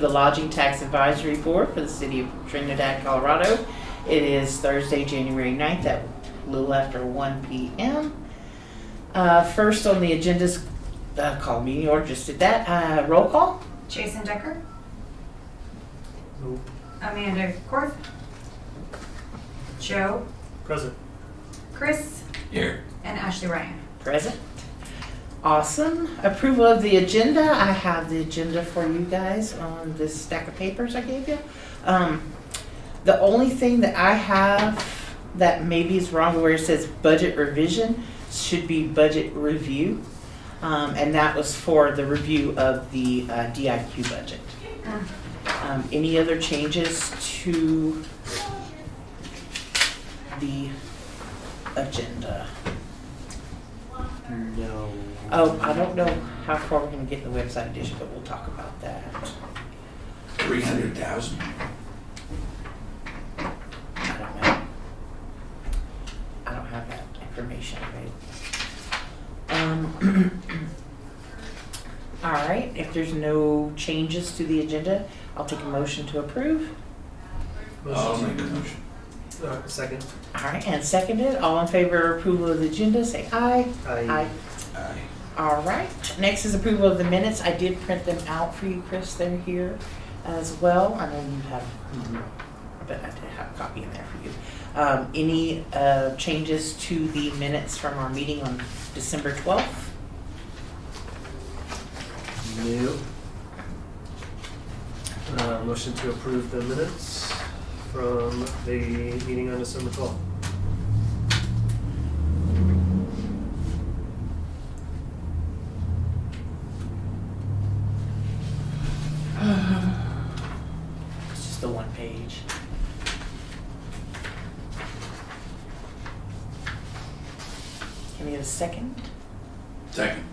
The Lodging Tax Advisory Board for the City of Trinidad, Colorado. It is Thursday, January 9th at a little after 1 p.m. First on the agenda's call meeting order, just did that. Roll call. Jason Decker. No. Amanda Korth. Joe. Present. Chris. Here. And Ashley Ryan. Present. Awesome. Approval of the agenda. I have the agenda for you guys on this stack of papers I gave you. The only thing that I have that maybe is wrong where it says budget revision should be budget review. And that was for the review of the DIQ budget. Any other changes to the agenda? No. Oh, I don't know how far we're going to get in the website edition, but we'll talk about that. 300,000. I don't know. I don't have that information available. All right, if there's no changes to the agenda, I'll take a motion to approve. I'll make a motion. Second. All right, and seconded. All in favor of approval of the agenda, say aye. Aye. Aye. All right, next is approval of the minutes. I did print them out for you, Chris. They're here as well. I know you have, but I did have a copy in there for you. Any changes to the minutes from our meeting on December 12th? No. Motion to approve the minutes from the meeting on December 12th. It's just the one page. Can we get a second? Second.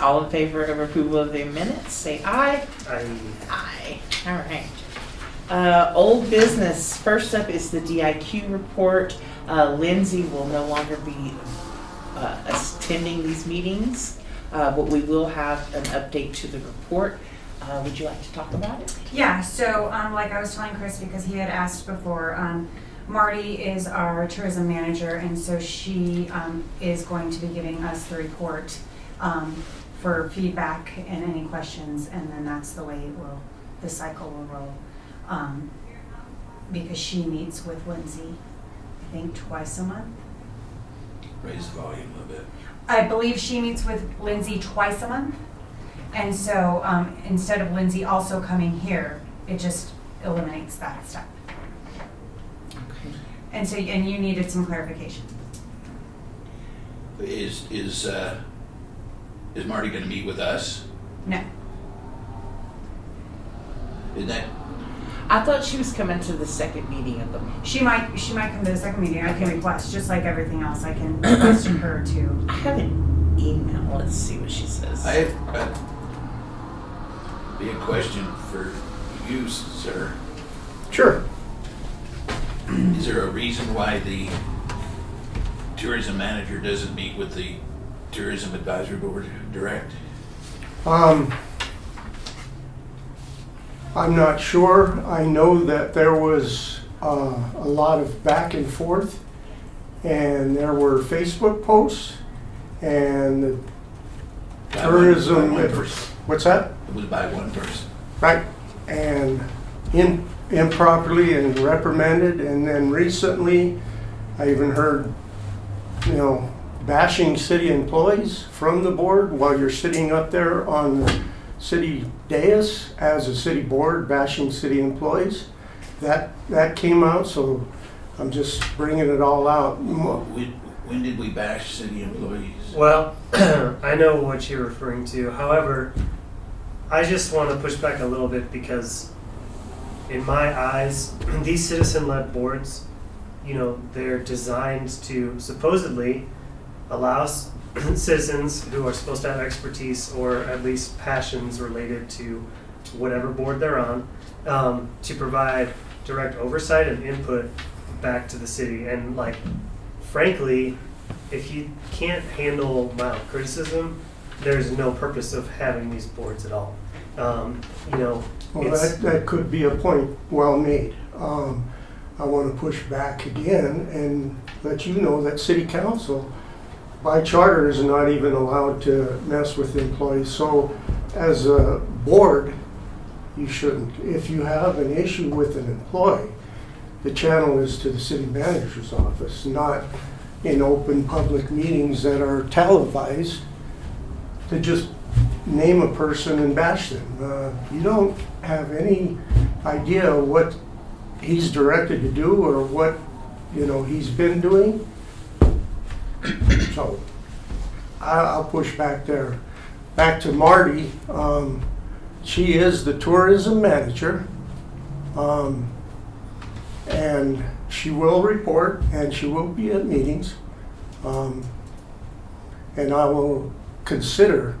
All in favor of approval of the minutes, say aye. Aye. Aye. All right. Old business. First up is the DIQ report. Lindsay will no longer be attending these meetings, but we will have an update to the report. Would you like to talk about it? Yeah, so like I was telling Chris, because he had asked before, Marty is our tourism manager, and so she is going to be giving us the report for feedback and any questions, and then that's the way the cycle will roll. Because she meets with Lindsay, I think twice a month. Raise the volume a bit. I believe she meets with Lindsay twice a month. And so instead of Lindsay also coming here, it just eliminates that step. Okay. And so, and you needed some clarification. Is Marty going to meet with us? No. Is that? I thought she was coming to the second meeting of the month. She might come to the second meeting. I can request, just like everything else, I can request her to. I have an email. Let's see what she says. I have be a question for you, sir. Sure. Is there a reason why the tourism manager doesn't meet with the tourism advisory board direct? I'm not sure. I know that there was a lot of back and forth, and there were Facebook posts, and the tourism. By one person. What's that? It was by one person. Right. And improperly and reprimanded, and then recently, I even heard, bashing city employees from the board while you're sitting up there on the city dais as a city board bashing city employees. That came out, so I'm just bringing it all out. When did we bash city employees? Well, I know what you're referring to. However, I just want to push back a little bit because in my eyes, these citizen-led boards, they're designed to supposedly allow citizens who are supposed to have expertise or at least passions related to whatever board they're on, to provide direct oversight and input back to the city. And frankly, if you can't handle mild criticism, there's no purpose of having these boards at all. Well, It's- that could be a point well made. I want to push back again and let you know that city council, by charter, is not even allowed to mess with employees. So as a board, you shouldn't. If you have an issue with an employee, the channel is to the city manager's office, not in open public meetings that are televised to just name a person and bash them. You don't have any idea what he's directed to do or what, he's been doing. So I'll push back there. Back to Marty. She is the tourism manager. And she will report and she will be at meetings. And I will consider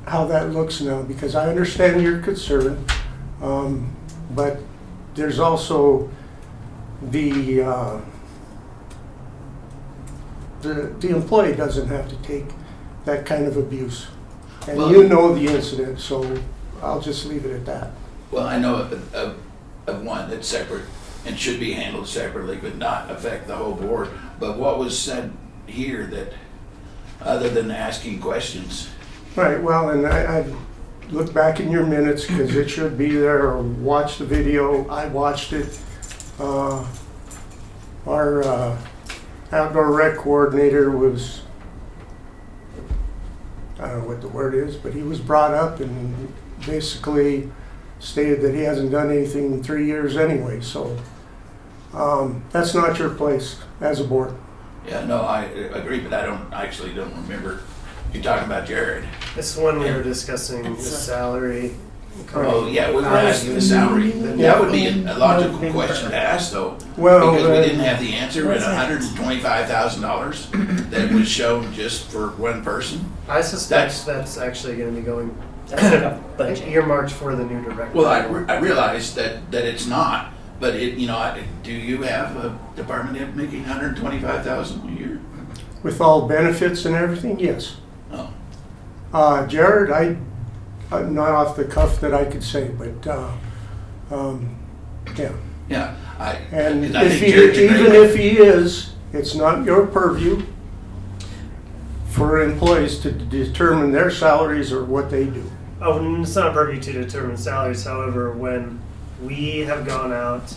how that looks now, because I understand your concern, but there's also the employee doesn't have to take that kind of abuse. And Well- you know the incident, so I'll just leave it at that. Well, I know of one that's separate and should be handled separately, but not affect the whole board. But what was said here that, other than asking questions, Right, well, and I look back in your minutes, because it should be there, or watch the video. I watched it. Our outdoor rec coordinator was, I don't know what the word is, but he was brought up and basically stated that he hasn't done anything in 3 years anyway, so that's not your place as a board. yeah, no, I agree, but I don't remember. You're talking about Jared. It's when we were discussing the It's a- salary. Oh, yeah, we were asking the salary. That would be a logical question to ask, though. Well, Because we then- didn't have the answer, and $125,000 that was shown just for one person. I suspect that's actually going to be going That's like a budget. earmarked for the new director. Well, I realize that it's not, but do you have a department head making $125,000 a year? With all benefits and everything, yes. Oh, Jared, not off the cuff that I could say, but yeah. yeah. And I if think Jared's a great even guy. if he is, it's not your purview for employees to determine their salaries or what they do. Oh, it's not purview to determine salaries. However, when we have gone out,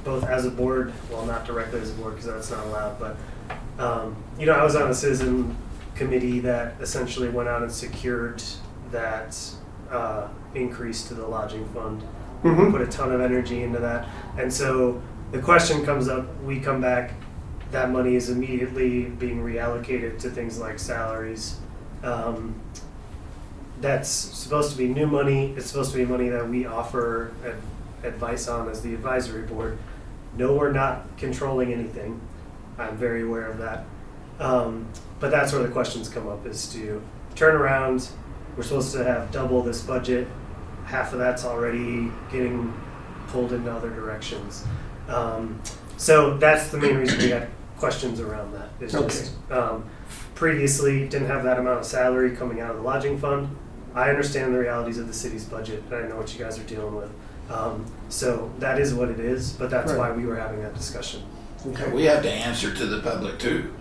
both as a board, well, not directly as a board because that's not allowed, but I was on a citizen committee that essentially went out and secured that increase to the lodging fund. Mhm. Put a ton of energy into that, and so the question comes up. We come back. That money is immediately being reallocated to things like salaries. That's supposed to be new money. It's supposed to be money that we offer advice on as the advisory board. No, we're not controlling anything. I'm very aware of that. But that's where the questions come up, is to turn around. We're supposed to have double this budget. Half of that's already getting pulled in other directions. So that's the main reason we had questions around that. It's just previously didn't have that amount of salary coming out of the lodging fund. I understand the realities of the city's budget, and I know what you guys are dealing with. So that is what it is, but that's Right. why we were having that discussion. We have to answer to the public too.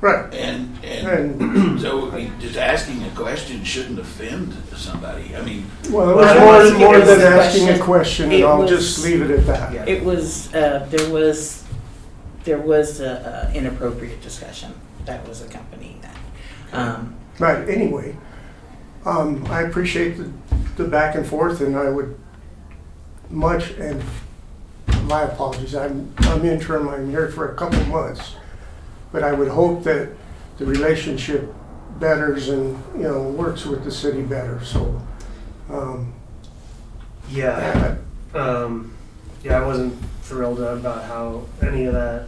Right. And so just asking a question shouldn't offend somebody. I mean, Well, it Well, I was don't more think it than was a asking a question. question, It and I'll was- just leave it at that. Yeah. It was, there was a inappropriate discussion that was accompanying that. Right, anyway, I appreciate the back and forth, and I would much, and my apologies, I'm interim, I'm here for a couple months, but I would hope that the relationship betters and, works with the city better, so. Yeah. I wasn't thrilled about how any of that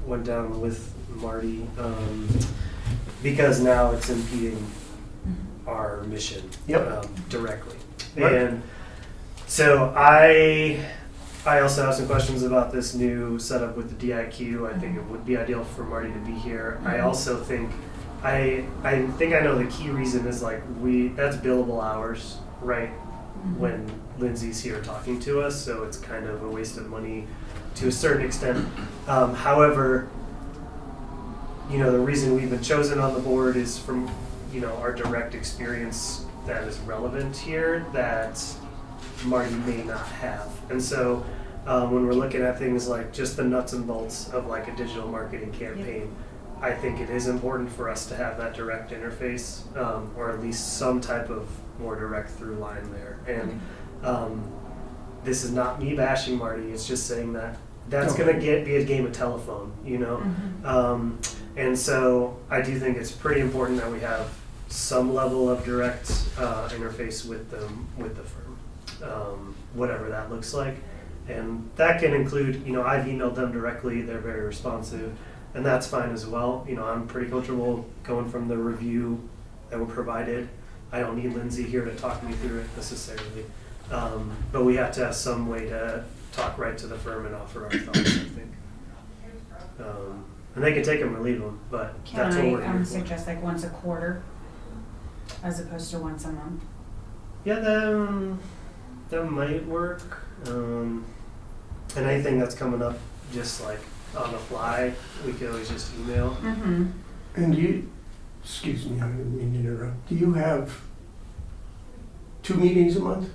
went down with Marty, because now it's impeding our mission Yep. directly. Right. And so I also have some questions about this new setup with the DIQ. I think it would be ideal for Marty to be here. I also think I think I know the key reason is like that's billable hours, right? When Lindsay's here talking to us, so it's kind of a waste of money to a certain extent. However, the reason we've been chosen on the board is from, our direct experience that is relevant here that Marty may not have. And so when we're looking at things like just the nuts and bolts of like a digital marketing campaign, I think it is important for us to have that direct interface, or at least some type of more direct through line there. And this is not me bashing Marty, it's just saying that that's going to be a game of telephone, and so I do think it's pretty important that we have some level of direct interface with the firm, whatever that looks like. And that can include, I've emailed them directly, they're very responsive, and that's fine as well. I'm pretty comfortable going from the review that were provided. I don't need Lindsay here to talk me through it necessarily. But we have to have some way to talk right to the firm and offer our thoughts, I think. And they can take them or leave them, but that's what we're here Can I for. suggest like once a quarter as opposed to once a month? Yeah, that might work. And anything that's coming up just like on the fly, we can always just email. Mm-hmm. And excuse me, I didn't mean to interrupt. Do you have 2 meetings a month?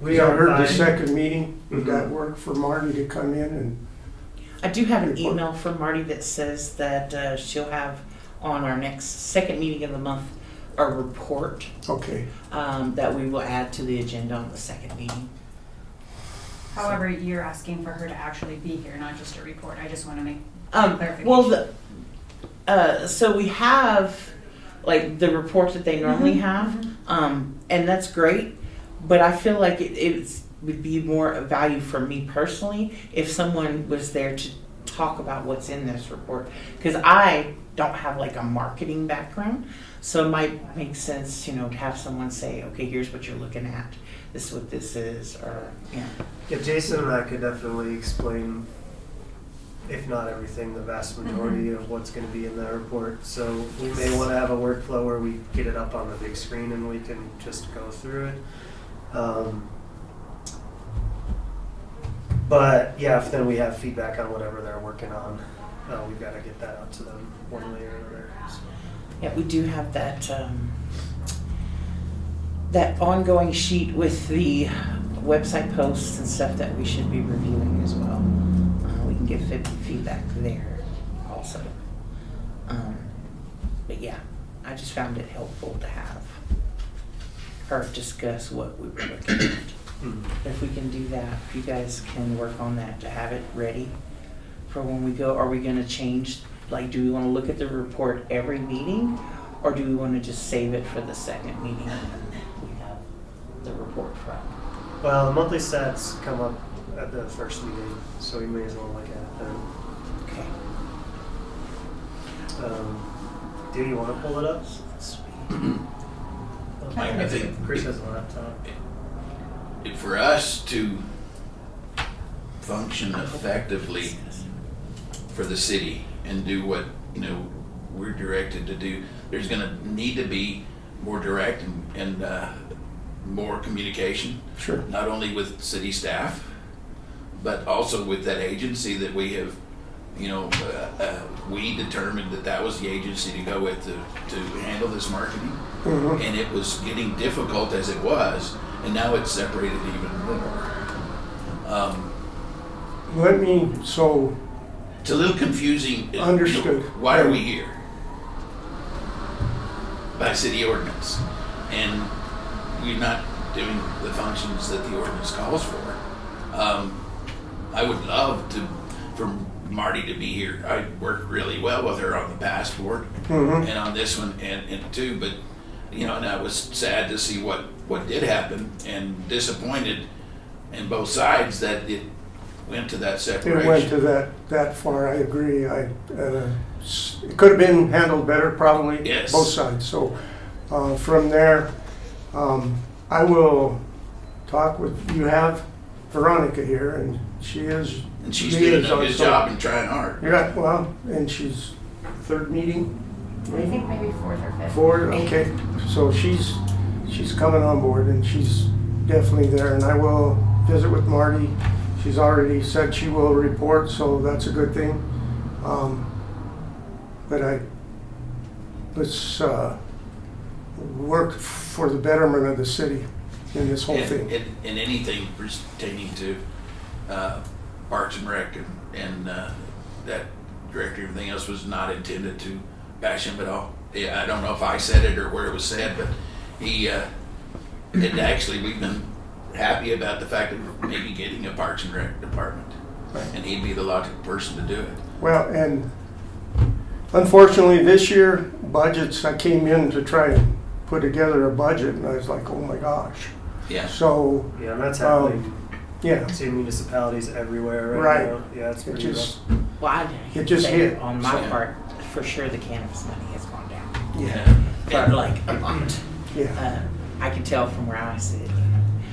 We I are heard by- the second meeting. Would Mhm. that work for Marty to come in and? I do have an email from Marty that says that she'll have on our next second meeting of the month a report Okay. that we will add to the agenda on the second meeting. However, you're asking for her to actually be here, not just a report. I just want to make clarification. Well, so we have like the reports that they normally have, and that's great. But I feel like it would be more of value for me personally if someone was there to talk about what's in this report, because I don't have like a marketing background, so it might make sense, to have someone say, okay, here's what you're looking at, this is what this is, or Yeah, Jason and I could definitely explain, if not everything, the vast majority of what's going to be in that report. So we may want to have a workflow where we get it up on the big screen and we can just go through it. But yeah, if then we have feedback on whatever they're working on, we've got to get that out to them one way or another. So. yeah, we do have that that ongoing sheet with the website posts and stuff that we should be reviewing as well. We can give feedback there also. But yeah, I just found it helpful to have her discuss what we were looking at. If we can do that, if you guys can work on that to have it ready for when we go. Are we going to change, like, do we want to look at the report every meeting, or do we want to just save it for the second meeting and we have the report from? Well, the monthly stats come up at the first meeting, so we may as well look at it then. Okay. Do you want to pull it up? Sweet. I think Chris has a laptop. for us to function effectively for the city and do what we're directed to do, there's going to need to be more direct and more communication. Sure. Not only with city staff, but also with that agency that we have. We determined that was the agency to go with to handle this marketing, and it was getting difficult as it was, and now it's separated even more. So It's a little confusing. Understood. Why are we here? By city ordinance. And we're not doing the functions that the ordinance calls for. I would love for Marty to be here. I worked really well with her on the past board and on this one and too, but and I was sad to see what did happen and disappointed in both sides that it went to that separation. it went to that far. I agree. It could have been handled better, probably. Yes. Both sides. So from there, I will talk with. You have Veronica here, and she is. And she's doing a liaison, good so- job and trying hard. Yeah. Well, and she's third meeting. I think maybe 4th or 5th. Ford, okay, so she's coming on board and she's definitely there, and I will visit with Marty. She's already said she will report, so that's a good thing. But let's work for the betterment of the city in this whole thing. And anything pertaining to Parks and Rec and that director, everything else was not intended to bash him at all. Yeah, I don't know if I said it or where it was said, but he, and actually we've been happy about the fact of maybe getting a Parks and Rec department. Right. And he'd be the logical person to do it. Well, and unfortunately this year, budgets, I came in to try and put together a budget and I was like, oh my gosh. Yeah. So, Yeah, and that's happening yeah, to municipalities everywhere Right. now. Yeah, it's it pretty just, Well, I It just say hit. on my So- part, for sure the cannabis money has gone down. yeah, For like a lot. yeah, I can tell from where I sit.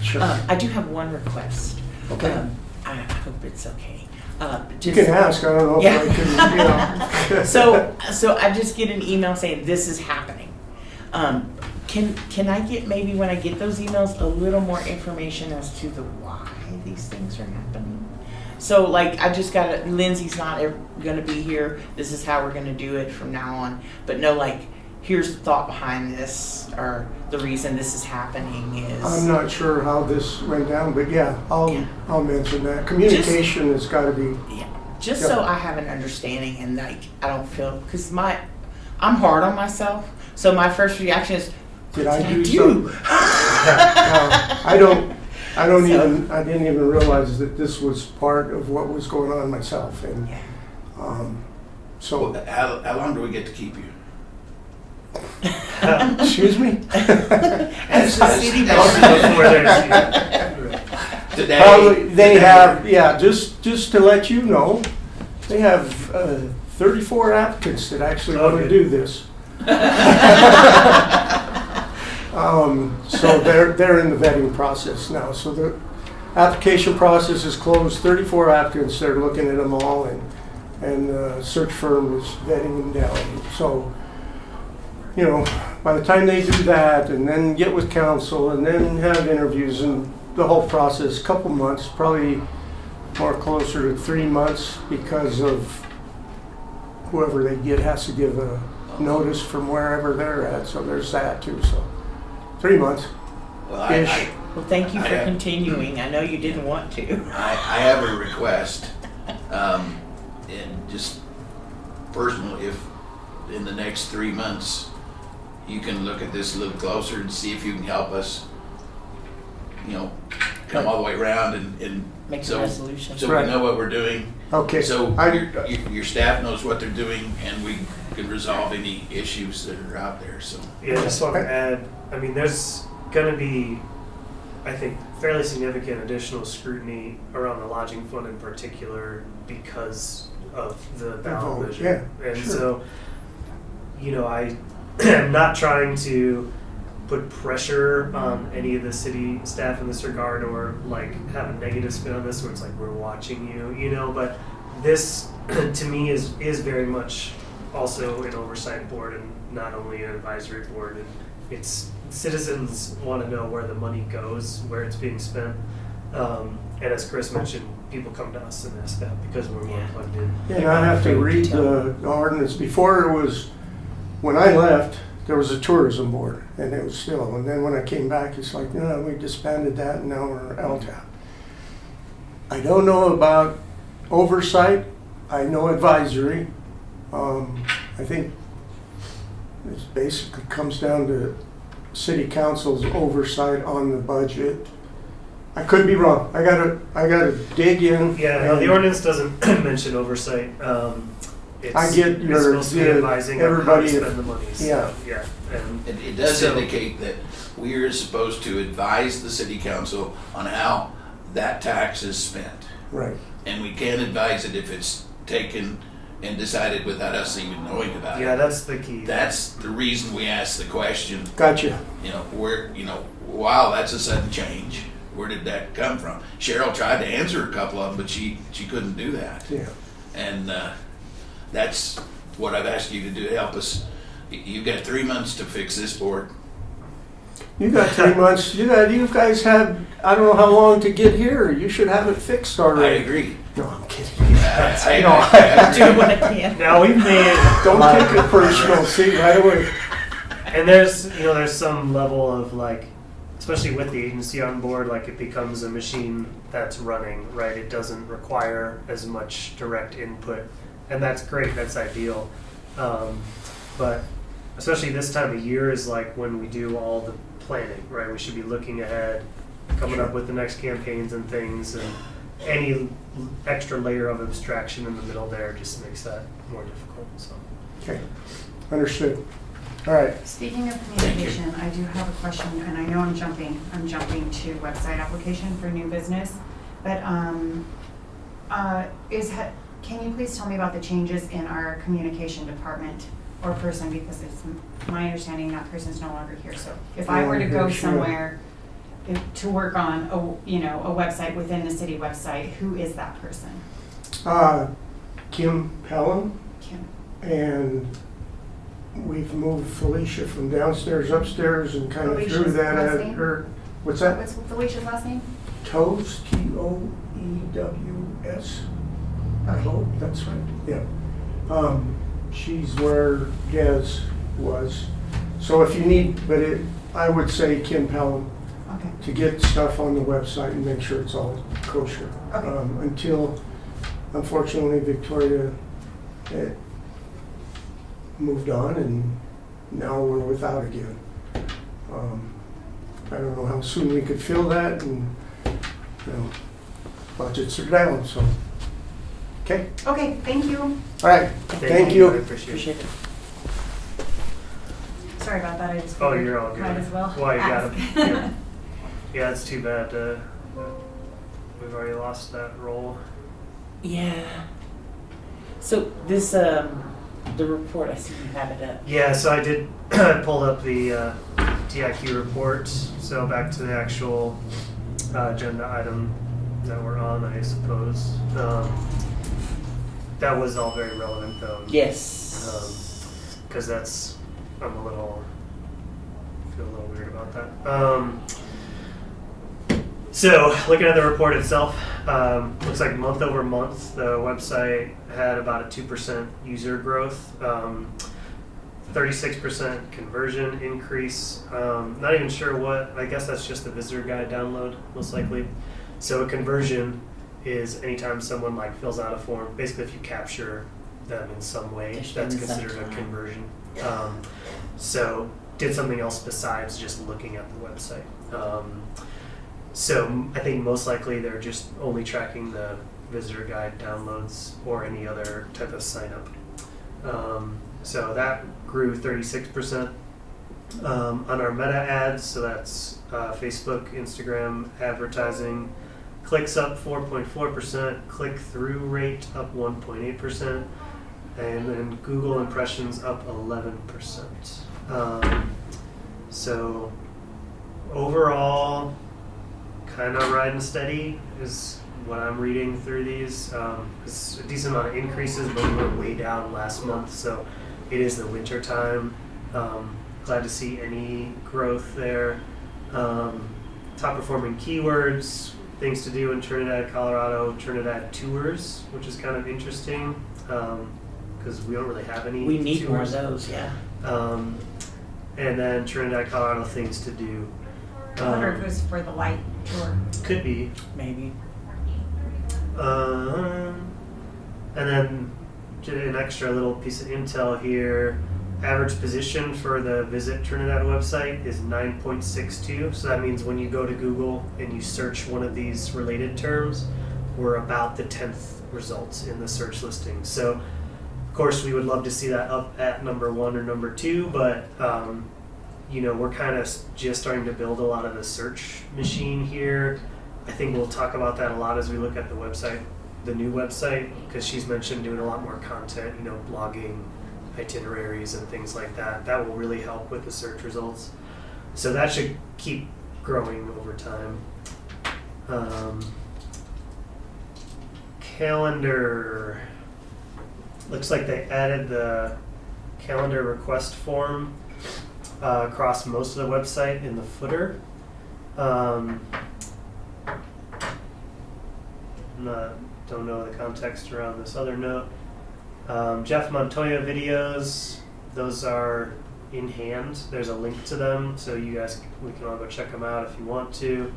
sure. I do have one request. Okay. I hope it's okay. You can ask, I don't know if Yeah. I can, you know. So I just get an email saying this is happening. Can I get, maybe when I get those emails, a little more information as to the why these things are happening? So like I just got Lindsay's not gonna be here. This is how we're gonna do it from now on. But no, like here's the thought behind this, or the reason this is happening is. I'm not sure how this went down, but yeah, Yeah. I'll mention that. Communication has gotta be, Yeah, just Yeah. so I have an understanding and like I don't feel, because I'm hard on myself. So my first reaction is, did what I did do something? I didn't even realize that this was part of what was going on myself, and Yeah. so. Well, how long do we get to keep you? Excuse me. As the city Before manager. there's- Today. Probably they have, yeah. Just to let you know, they have 34 applicants that actually want to Okay. do this. So they're in the vetting process now. So the application process is closed. 34 applicants. They're looking at them all, and the search firm is vetting them down. So, you know, by the time they do that, and then get with council, and then have interviews, and the whole process, couple months, probably more closer to 3 months, because of whoever they get has to give a notice from wherever they're at. So there's that too. So 3 months. Well, Ish. Well, thank you for I- continuing. I know you didn't want to. I have a request, and just personal, if in the next 3 months, you can look at this a little closer and see if you can help us, you know, come all the way around and Make a so- resolution. so Right. we know what we're doing. Okay. So I- your staff knows what they're doing and we can resolve any issues that are out there, so. Yeah, just want to add, I mean, there's going to be, I think, fairly significant additional scrutiny around the lodging fund in particular because of the ballot vote, measure. yeah, And sure. so, you know, I am not trying to put pressure on any of the city staff in this regard or like have a negative spin on this where it's like we're watching you, you know, but this to me is very much also an oversight board and not only an advisory board, and it's citizens want to know where the money goes, where it's being spent, and as Chris mentioned, people come to us and ask that because we're more plugged in. And I have to read the ordinance. Before it was, when I left, there was a tourism board, and it was still. And then when I came back, it's like, no, we disbanded that, and now we're LTAB. I don't know about oversight. I know advisory. I think it basically comes down to city council's oversight on the budget. I could be wrong. I gotta dig in. Yeah, no, the and- ordinance doesn't mention oversight. It's, I get it's your- supposed to be the- advising on how to everybody- spend the money. So, yeah. yeah, and It does So- indicate that we are supposed to advise the city council on how that tax is spent. Right. And we can't advise it if it's taken and decided without us even knowing about yeah, it. that's the key. That's the reason we asked the question, Gotcha. wow, that's a sudden change. Where did that come from? Cheryl tried to answer a couple of them, but she couldn't do that. Yeah. And that's what I've asked you to do, help us You've got 3 months to fix this board. You got 3 months. You guys had, I don't know how long to get here. You should have it fixed I already. agree. No, I'm kidding. I Do agree. what I can. Now we've made Don't a lot take of it personal. See, right away. And there's some level of like, especially with the agency on board, like it becomes a machine that's running, right? It doesn't require as much direct input, and that's great. That's ideal. But especially this time of year is like when we do all the planning, right? We should be looking ahead, coming up with the next campaigns and things, and any extra layer of abstraction in the middle there just makes that more difficult. So. Okay, understood. All right. Speaking of communication, I do have a question, and I know I'm jumping to website application for new business, but can you please tell me about the changes in our communication department or person, because it's my understanding that person's no longer here. So if I were to go somewhere to work on a website within the city website, who is that person? Kim Pelham, Kim. and we've moved Felicia from downstairs upstairs and kind of threw Felicia's that last at name? her. What's that? What's Felicia's last name? Toews, T-O-E-W-S. I hope that's right. Yeah. She's where Gaz was. So if you need, I would say Kim Pelham Okay. to get stuff on the website and make sure it's all kosher. Okay. Until, unfortunately, Victoria moved on and now we're without again. I don't know how soon we could fill that, and budgets are down, so. Okay, Okay, thank you. all right, thank I you. appreciate it. Sorry about that, I just Oh, figured you're all good. might as well Well, you got ask. it. Yeah, it's too bad we've already lost that role. Yeah. So this, the report, I see you have it up. Yeah, so I did pull up the TIQ report. So back to the actual agenda item that we're on, I suppose. That was all very relevant, though. Yes. Because feel a little weird about that. So looking at the report itself, looks like month over month, the website had about a 2% user growth, 36% conversion increase. Not even sure what, I guess that's just the visitor guide download, most likely. So a conversion is anytime someone like fills out a form, basically if you capture them in some way, Just that's in some considered a time. conversion. So did something else besides just looking at the website. So I think most likely they're just only tracking the visitor guide downloads or any other type of sign up. So that grew 36%. On our meta ads, so that's Facebook, Instagram advertising, clicks up 4.4%, click-through rate up 1.8%, and then Google impressions up 11%. So overall, kind of riding steady is what I'm reading through these. It's a decent amount of increases, but we were way down last month, so it is the winter time. Glad to see any growth there. Top performing keywords, things to do in Trinidad, Colorado, Trinidad tours, which is kind of interesting because we don't really have any. We need tours. more of those, yeah. And then Trinidad, Colorado, things to do. I wonder if it was for the light tour. Could be. Maybe. And then an extra little piece of intel here. Average position for the Visit Trinidad website is 9.62. So that means when you go to Google and you search one of these related terms, we're about the 10th results in the search listing. So, of course, we would love to see that up at number 1 or number 2, but we're kind of just starting to build a lot of the search machine here. I think we'll talk about that a lot as we look at the website, the new website, because she's mentioned doing a lot more content, blogging, itineraries and things like that. That will really help with the search results. So that should keep growing over time. Calendar. Looks like they added the calendar request form across most of the website in the footer. Don't know the context around this other note. Jeff Montoya videos, those are in hand. There's a link to them, so we can all go check them out if you want to.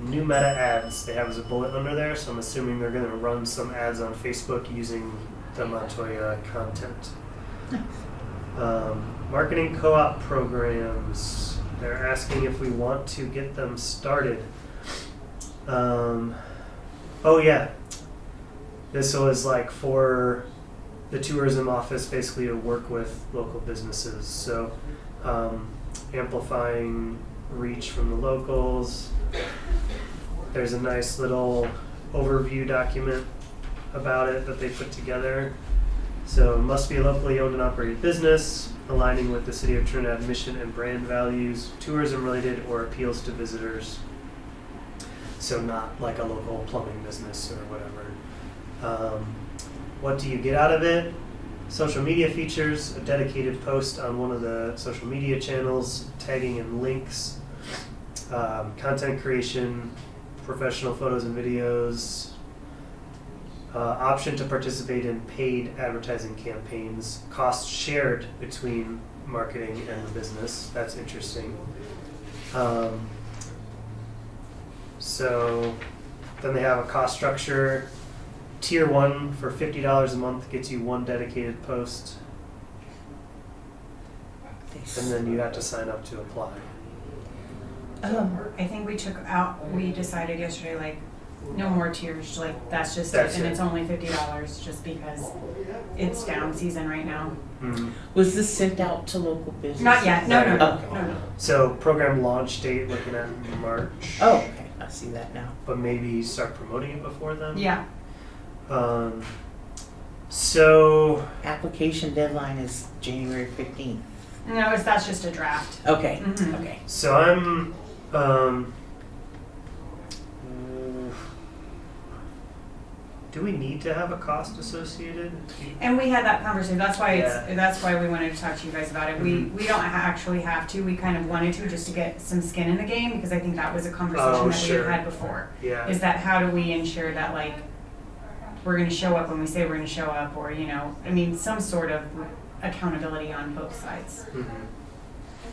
New meta ads, they have as a bullet under there, so I'm assuming they're going to run some ads on Facebook using the Montoya content. Marketing co-op programs, they're asking if we want to get them started. Oh yeah, this was like for the tourism office basically to work with local businesses, so amplifying reach from the locals. There's a nice little overview document about it that they put together. So must be a locally owned and operated business, aligning with the City of Trinidad mission and brand values, tourism related or appeals to visitors. So not like a local plumbing business or whatever. What do you get out of it? Social media features, a dedicated post on one of the social media channels, tagging and links, content creation, professional photos and videos, option to participate in paid advertising campaigns, costs shared between marketing and the business. That's interesting. So then they have a cost structure. Tier 1 for $50 a month gets you one dedicated post, and then you have to sign up to apply. I think we decided yesterday, like, no more tiers, like, that's just That's it, and it. it's only $50 just because it's down season right now. Mm-hmm. Was this sent out to local businesses? Not yet, no. Okay. So program launch date looking at March, Oh, okay, I see that now. but maybe start promoting it before then. Yeah, So Application deadline is January 15th. no, that's just a draft. Okay, Mhm. okay. So I'm, do we need to have a cost associated? And we had that conversation, that's why Yeah. that's why we wanted to talk to you guys about it. Mhm. We don't actually have to, we kind of wanted to just to get some skin in the game, because I think that was a conversation Oh, that we sure. had before. Yeah. Is that how do we ensure that, like, we're gonna show up when we say we're gonna show up, or, you know, I mean, some sort of accountability on both sides. Mhm.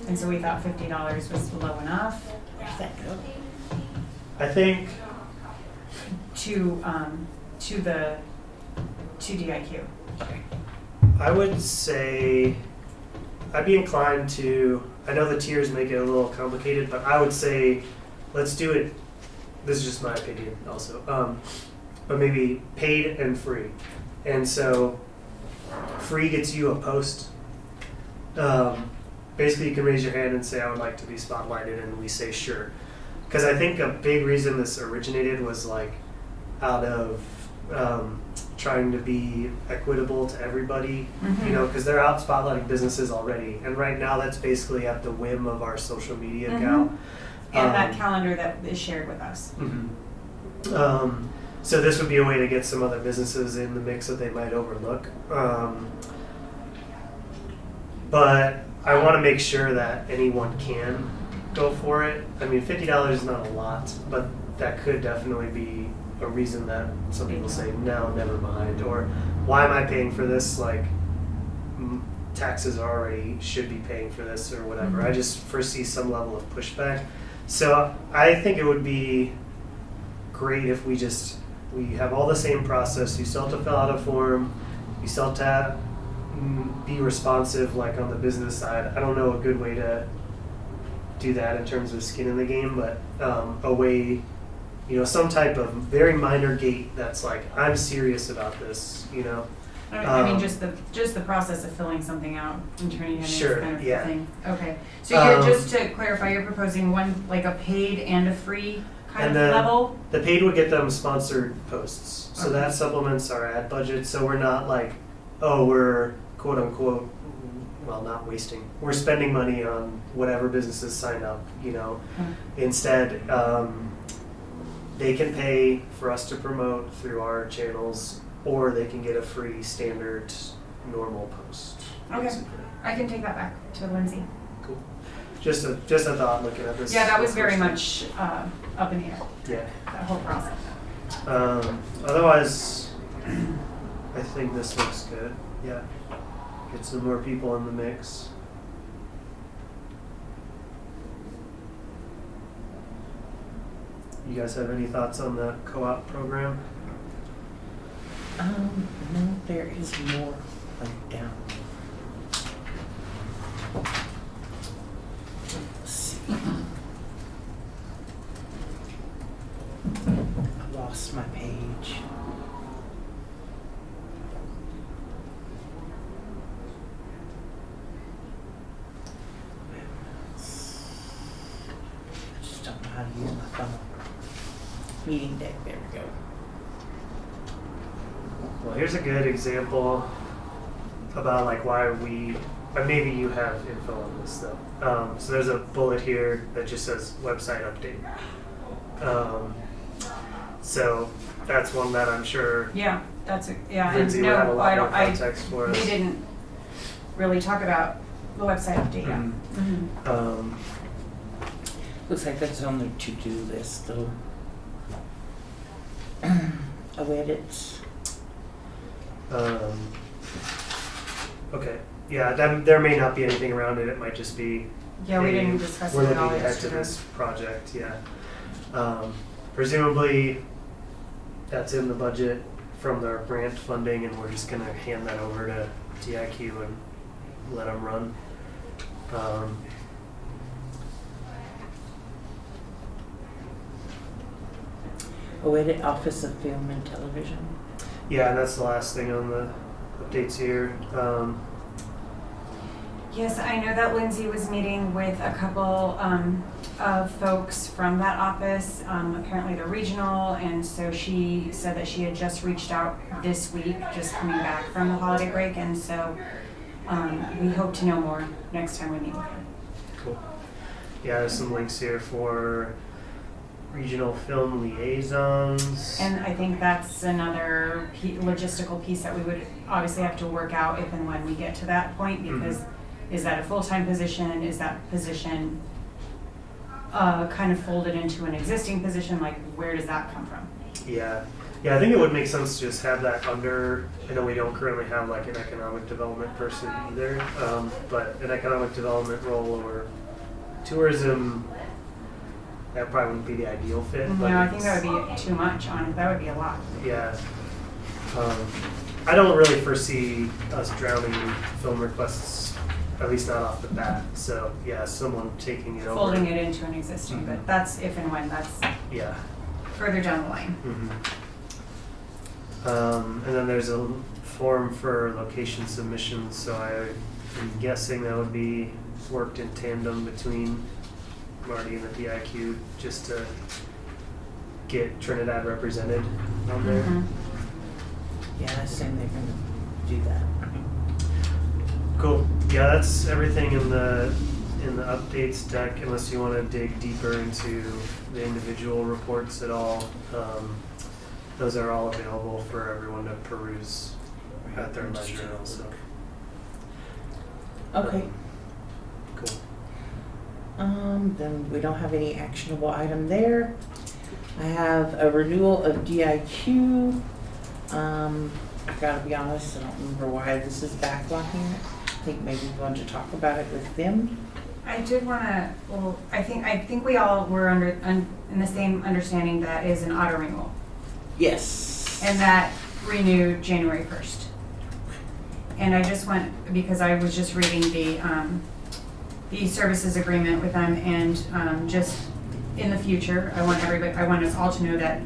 And so we thought $50 was low enough Where's that go? I think, to DIQ. Okay. I would say, I'd be inclined to, I know the tiers make it a little complicated, but I would say, let's do it, this is just my opinion also, but maybe paid and free. And so, free gets you a post. Basically, you can raise your hand and say, I would like to be spotlighted, and we say, sure. Because I think a big reason this originated was like out of trying to be equitable to everybody, Mhm. you know, because they're out spotlighting businesses already. And right now, that's basically at the whim of our social media account. And that calendar that is shared with us. Mhm. So this would be a way to get some other businesses in the mix that they might overlook. But I want to make sure that anyone can go for it. I mean, $50 is not a lot, but that could definitely be a reason that some people say, no, never mind. Or why am I paying for this? Like, taxes already should be paying for this or whatever. Mhm. I just foresee some level of pushback. So I think it would be great if we have all the same process. You still have to fill out a form. You still have to be responsive, like on the business side. I don't know a good way to do that in terms of skin in the game, but a way, you know, some type of very minor gate that's like, I'm serious about this, you know. I mean, just the process of filling something out and turning it in Sure, kind of yeah. thing. Okay, so you're, just to clarify, you're proposing one, like a paid and a free kind And of then level? the paid would get them sponsored posts. So Okay. that supplements our ad budget. So we're not like, oh, we're quote unquote, well, not wasting. We're spending money on whatever businesses sign up, you know. Instead, they can pay for us to promote through our channels. or they can get a free standard normal post. Okay. basically. I can take that back to Lindsay. Cool. Just a thought looking at this. Yeah, that was very first much up in the air, Yeah. that whole process. Otherwise, I think this looks good. Yeah. Get some more people in the mix. You guys have any thoughts on the co-op program? No, there is more like down. Let's see. I lost my page. I just don't know how to use my phone. Meeting deck, there we go. Well, here's a good example about like why we, maybe you have info on this though. So there's a bullet here that just says website update. So that's one that I'm sure Yeah, that's, yeah, Lindsay and would have a no, lot I more don't, I, context for us. we didn't really talk about the website update yet. Mhm. Mhm. Looks like that's on the to-do list though. Oh, edits. Okay, yeah, there may not be anything around it. It might just be, Yeah, we hey, didn't discuss we're it at all looking ahead to yesterday. this project, yeah. Presumably, that's in the budget from their grant funding, and we're just gonna hand that over to DIQ and let them run. Oh, edit Office of Film and Television. Yeah, and that's the last thing on the updates here. Yes, I know that Lindsay was meeting with a couple of folks from that office, apparently the regional, and so she said that she had just reached out this week, just coming back from the holiday break, and so we hope to know more next time we meet with her. Cool. Yeah, there's some links here for regional film liaisons. And I think that's another logistical piece that we would obviously have to work out if and when we get to that point, because is that a full-time position? Is that position kind of folded into an existing position? Like, where does that come from? Yeah, I think it would make sense to just have that under, I know we don't currently have like an economic development person either, but an economic development role or tourism, that probably wouldn't be the ideal fit. But No, I think that would be too much on it. That would be a lot. yeah. I don't really foresee us drowning in film requests, at least not off the bat. So yeah, someone taking it over. Folding it into an existing, but that's if and when, that's Yeah. further down the line. And then there's a form for location submissions, so I'm guessing that would be worked in tandem between Marty and the DIQ just to get Trinidad represented on there. Mhm. Yeah, I assume they're gonna do that. Cool. Yeah, that's everything in the updates deck, unless you want to dig deeper into the individual reports at all. Those are all available for everyone to peruse at their leisure also. Okay. Cool. Then we don't have any actionable item there. I have a renewal of DIQ. I gotta be honest, I don't remember why this is back on here. I think maybe we want to talk about it with them. I did want to, well, I think we all were in the same understanding that is an auto renewal. Yes. And that renewed January 1st. And I just went, because I was just reading the services agreement with them, and just in the future, I want us all to know that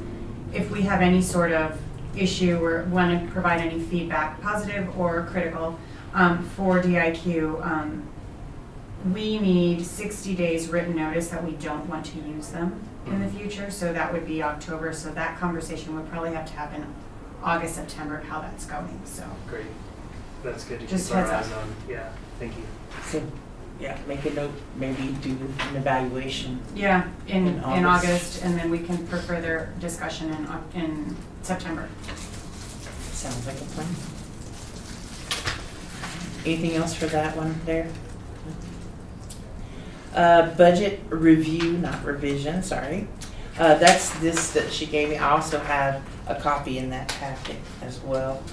if we have any sort of issue or want to provide any feedback, positive or critical, for DIQ, we need 60 days written notice that we don't want to use them in the future. So that would be October. So that conversation would probably have to happen August, September, how that's going. So Great. That's good to Just keep our heads eyes up. on. Yeah, thank you. So, yeah, make a note, maybe do an evaluation. yeah, in In August. August, and then we can for further discussion in September. Sounds like a plan. Anything else for that one there? Budget review, not revision, sorry. That's this that she gave me. I also have a copy in that packet as well.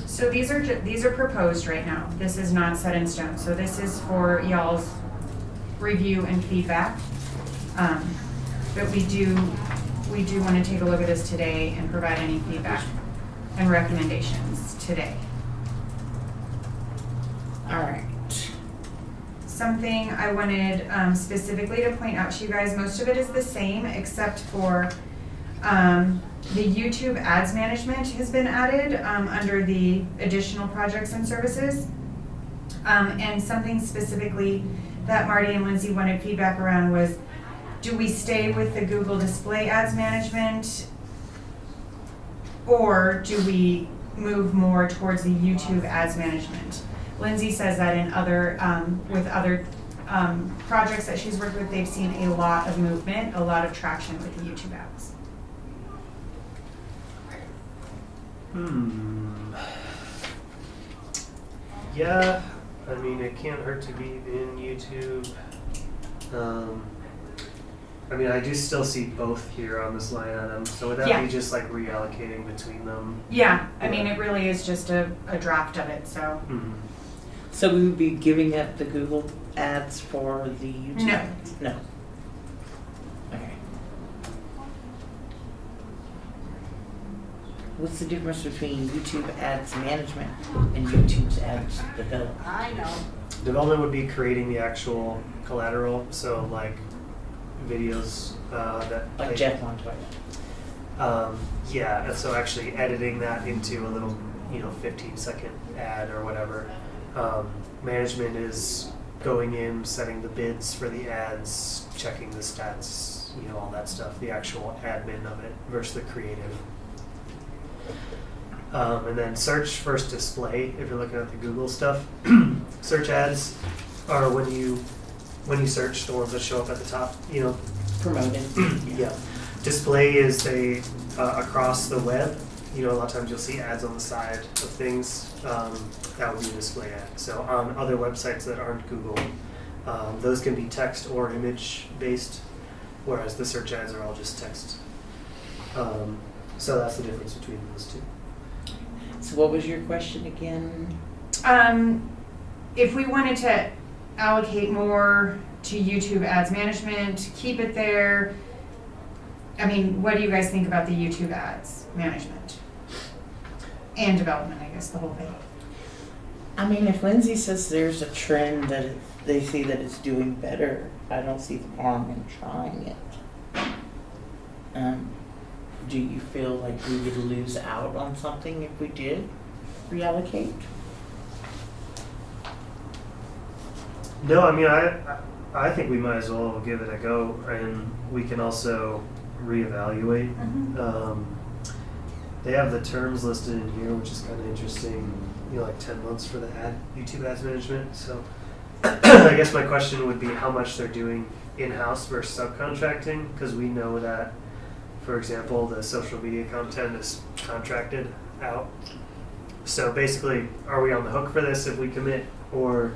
So these are proposed right now. This is not set in stone. So this is for y'all's review and feedback. But we do want to take a look at this today and provide any feedback and recommendations today. All right. Something I wanted specifically to point out to you guys, most of it is the same except for the YouTube ads management has been added under the additional projects and services. And something specifically that Marty and Lindsay wanted feedback around was, do we stay with the Google Display Ads Management, or do we move more towards the YouTube Ads Management? Lindsay says that in other, with other projects that she's worked with, they've seen a lot of movement, a lot of traction with the YouTube ads. Yeah, I mean, it can't hurt to be in YouTube. I mean, I do still see both here on this line item, so would that Yeah. be just like reallocating between them? Yeah, I mean, it really is just a draft of it, so. Mm-hmm. So we would be giving up the Google ads for the YouTube? No. ads? No. Okay. What's the difference between YouTube ads management and YouTube's ads development? Development would be creating the actual collateral, so like videos that Like they- Jeff Montoya? Yeah, and so actually editing that into a little, 15-second ad or whatever. Management is going in, setting the bids for the ads, checking the stats, all that stuff, the actual admin of it versus the creative. And then search versus display, if you're looking at the Google stuff. Search ads are when you search, the ones that show up at the top, Promoted? yeah. Display is across the web. A lot of times you'll see ads on the side of things. That would be a display ad. So on other websites that aren't Google, those can be text or image based, whereas the search ads are all just text. So that's the difference between those two. So what was your question again? If we wanted to allocate more to YouTube ads management, keep it there, I mean, what do you guys think about the YouTube ads management? And development, I guess, the whole thing. I mean, if Lindsay says there's a trend that they see that it's doing better, I don't see the harm in trying it. Do you feel like we would lose out on something if we did reallocate? No, I mean, I think we might as well give it a go, and we can also reevaluate. They have the terms listed in here, which is kind of interesting. Like 10 months for the YouTube ads management. So I guess my question would be how much they're doing in-house versus subcontracting, because we know that, for example, the social media content is contracted out. So basically, are we on the hook for this if we commit, or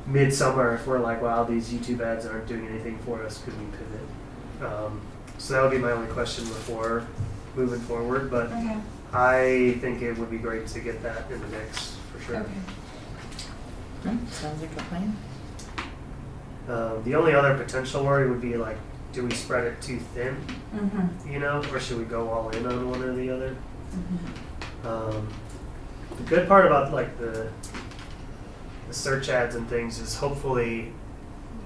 midsummer if we're like, wow, these YouTube ads aren't doing anything for us, could we pivot? So that would be my only question before moving forward, but Okay. I think it would be great to get that in the mix for sure. Okay. Sounds like a plan. The only other potential worry would be like, do we spread it too thin, or should we go all in on one or the other? The good part about like the search ads and things is hopefully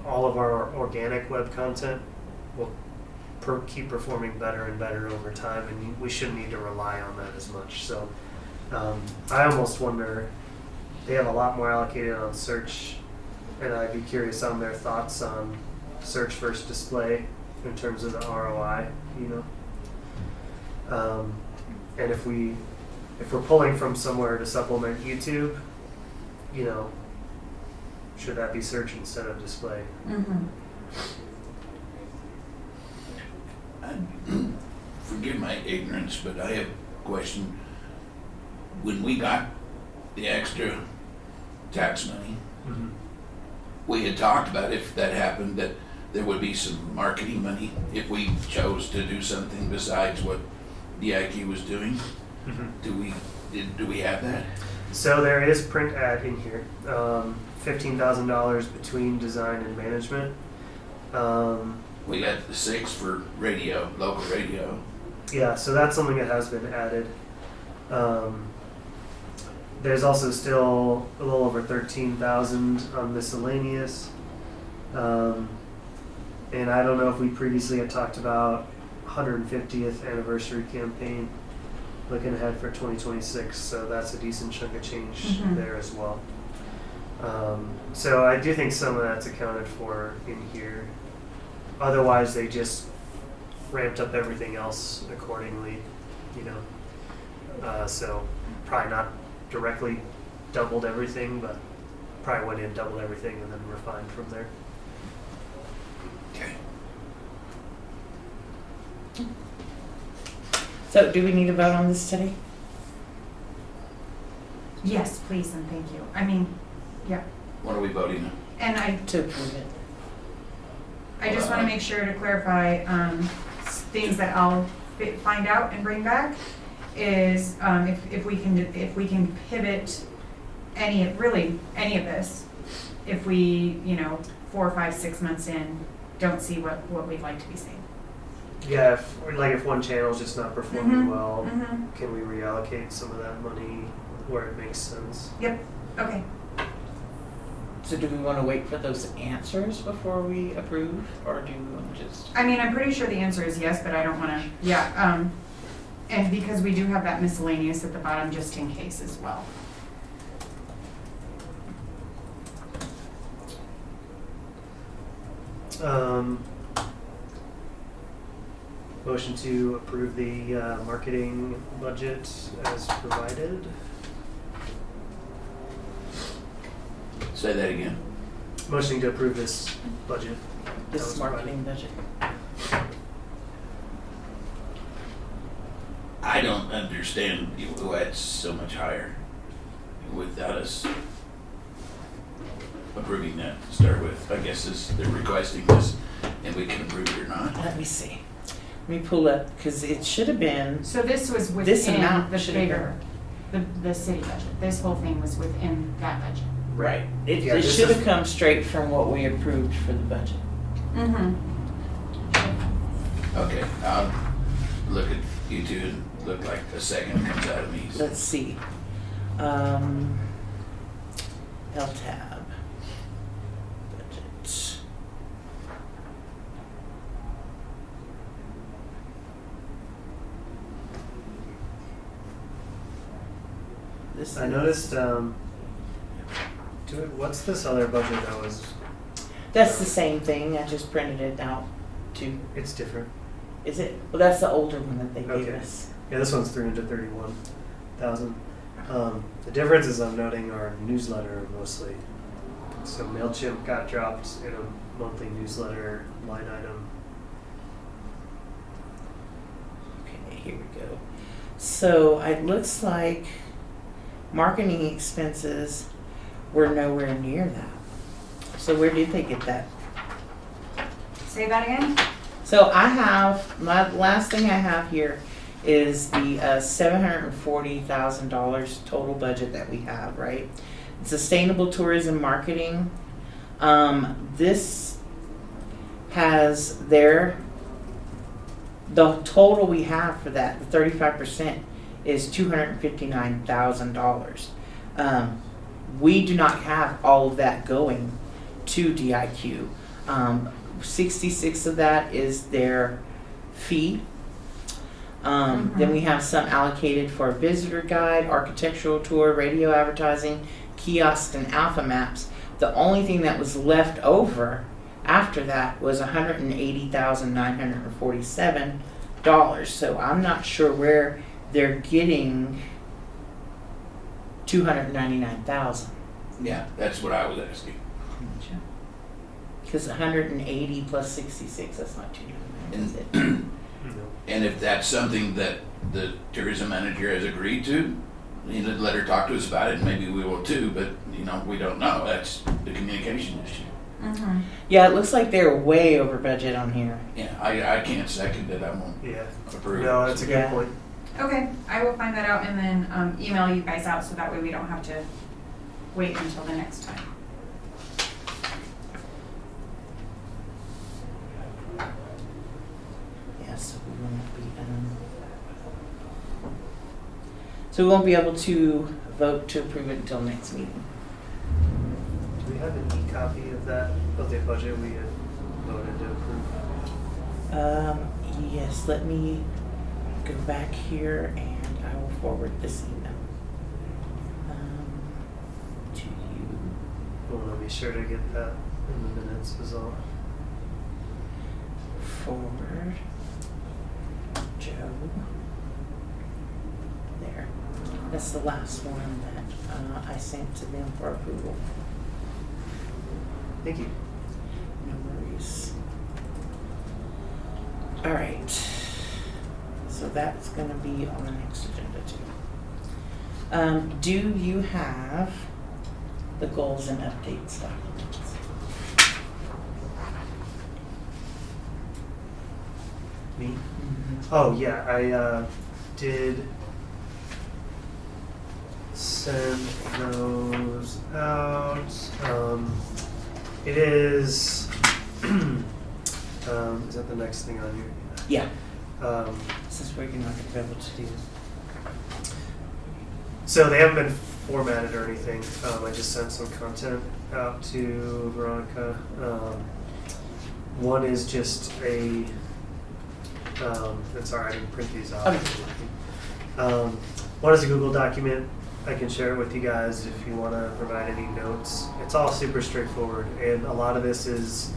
all of our organic web content will keep performing better and better over time, and we shouldn't need to rely on that as much. So I almost wonder, they have a lot more allocated on search, and I'd be curious on their thoughts on search versus display in terms of the ROI, and if we're pulling from somewhere to supplement YouTube, should that be search instead of display? my ignorance, but I have a question. When we got the extra tax money, Mhm. we had talked about if that happened, that there would be some marketing money if we chose to do something besides what DIQ was doing. Mhm. Do we have that? So there is print ad in here, $15,000 between design and management. We got the 6 for radio, local radio. Yeah, so that's something that has been added. There's also still a little over 13,000 on miscellaneous. And I don't know if we previously had talked about 150th anniversary campaign, looking ahead for 2026. So that's a decent chunk of change Mhm. there as well. So I do think some of that's accounted for in here. Otherwise, they just ramped up everything else accordingly, you know. So probably not directly doubled everything, but probably went in, doubled everything, and then refined from there. Okay. So do we need to vote on this today? Yes, please, and thank you. I mean, yeah, What are we voting on? and To approve it. I just want to make sure to clarify, things that I'll find out and bring back is, if we can pivot any of this, if we, 4, 5, 6 months in, don't see what we'd like to be seeing. Yeah, if one channel's just not performing Mhm. well, Mm-hmm. can we reallocate some of that money where it makes sense? Yep, okay. So do we want to wait for those answers before we approve, or do we want to just? I mean, I'm pretty sure the answer is yes, but I don't want to, and because we do have that miscellaneous at the bottom just in case as well. Motion to approve the marketing budget as provided. Say that again. Motion to approve this budget. This That was marketing budget. I don't understand why it's so much higher without us approving that to start with. I guess they're requesting this and we can approve it or not. Let me see. Let me pull up, because it should have been, So this was This within amount the should have bigger, the city budget. This whole thing was within that budget. right. It Yeah, this should is- have come straight from what we approved for the budget. Mm-hmm. Okay, I'll look at you two and look like a second comes out of me. Let's see. LTAB. Budget. This I is- noticed, what's this other budget that was, That's the same thing, I just printed it out too. it's different. Is it? Well, that's the older one that they gave Okay. us. Yeah, this one's 331,000. The difference is I'm noting our newsletter mostly. So MailChimp got dropped in a monthly newsletter line item. Okay, here we go. So it looks like marketing expenses were nowhere near that. So where did they get that? Say that again? So I have, my last thing I have here is the $740,000 total budget that we have, right? Sustainable tourism marketing. This has the total we have for that, the 35% is $259,000. We do not have all of that going to DIQ. 66 of that is their fee. Then we have some allocated for visitor guide, architectural tour, radio advertising, kiosks, and alpha maps. The only thing that was left over after that was $180,947. So I'm not sure where they're getting $299,000. Yeah, that's what I was asking. Because 180 plus 66, that's not 299, is it? And if that's something that the tourism manager has agreed to, let her talk to us about it, and maybe we will too, but, we don't know. That's the communication issue. Mm-hmm. Yeah, it looks like they're way over budget on here. Yeah, I can't second it, I won't Yeah. approve. No, that's a good Yeah. point. Okay, I will find that out and then email you guys out so that way we don't have to wait until the next time. Yeah, so we won't be able to vote to approve it until next meeting. Do we have an e-copy of that, of the budget we had voted to approve? Yes, let me go back here and I will forward this email to you. We'll be sure to get that in the minutes as well. Forward. Joe. There. That's the last one that I sent to them for approval. Thank you. No worries. All right. So that's going to be on the next agenda too. Do you have the goals and updates documents? Me? Oh, yeah, I did send those out. It is, is that the next thing on here? Yeah. Um, Since we're not going to be able to do. So they haven't been formatted or anything. I just sent some content out to Veronica. One is just a, sorry, I didn't print these out. Okay. One is a Google document. I can share it with you guys if you want to provide any notes. It's all super straightforward, and a lot of this is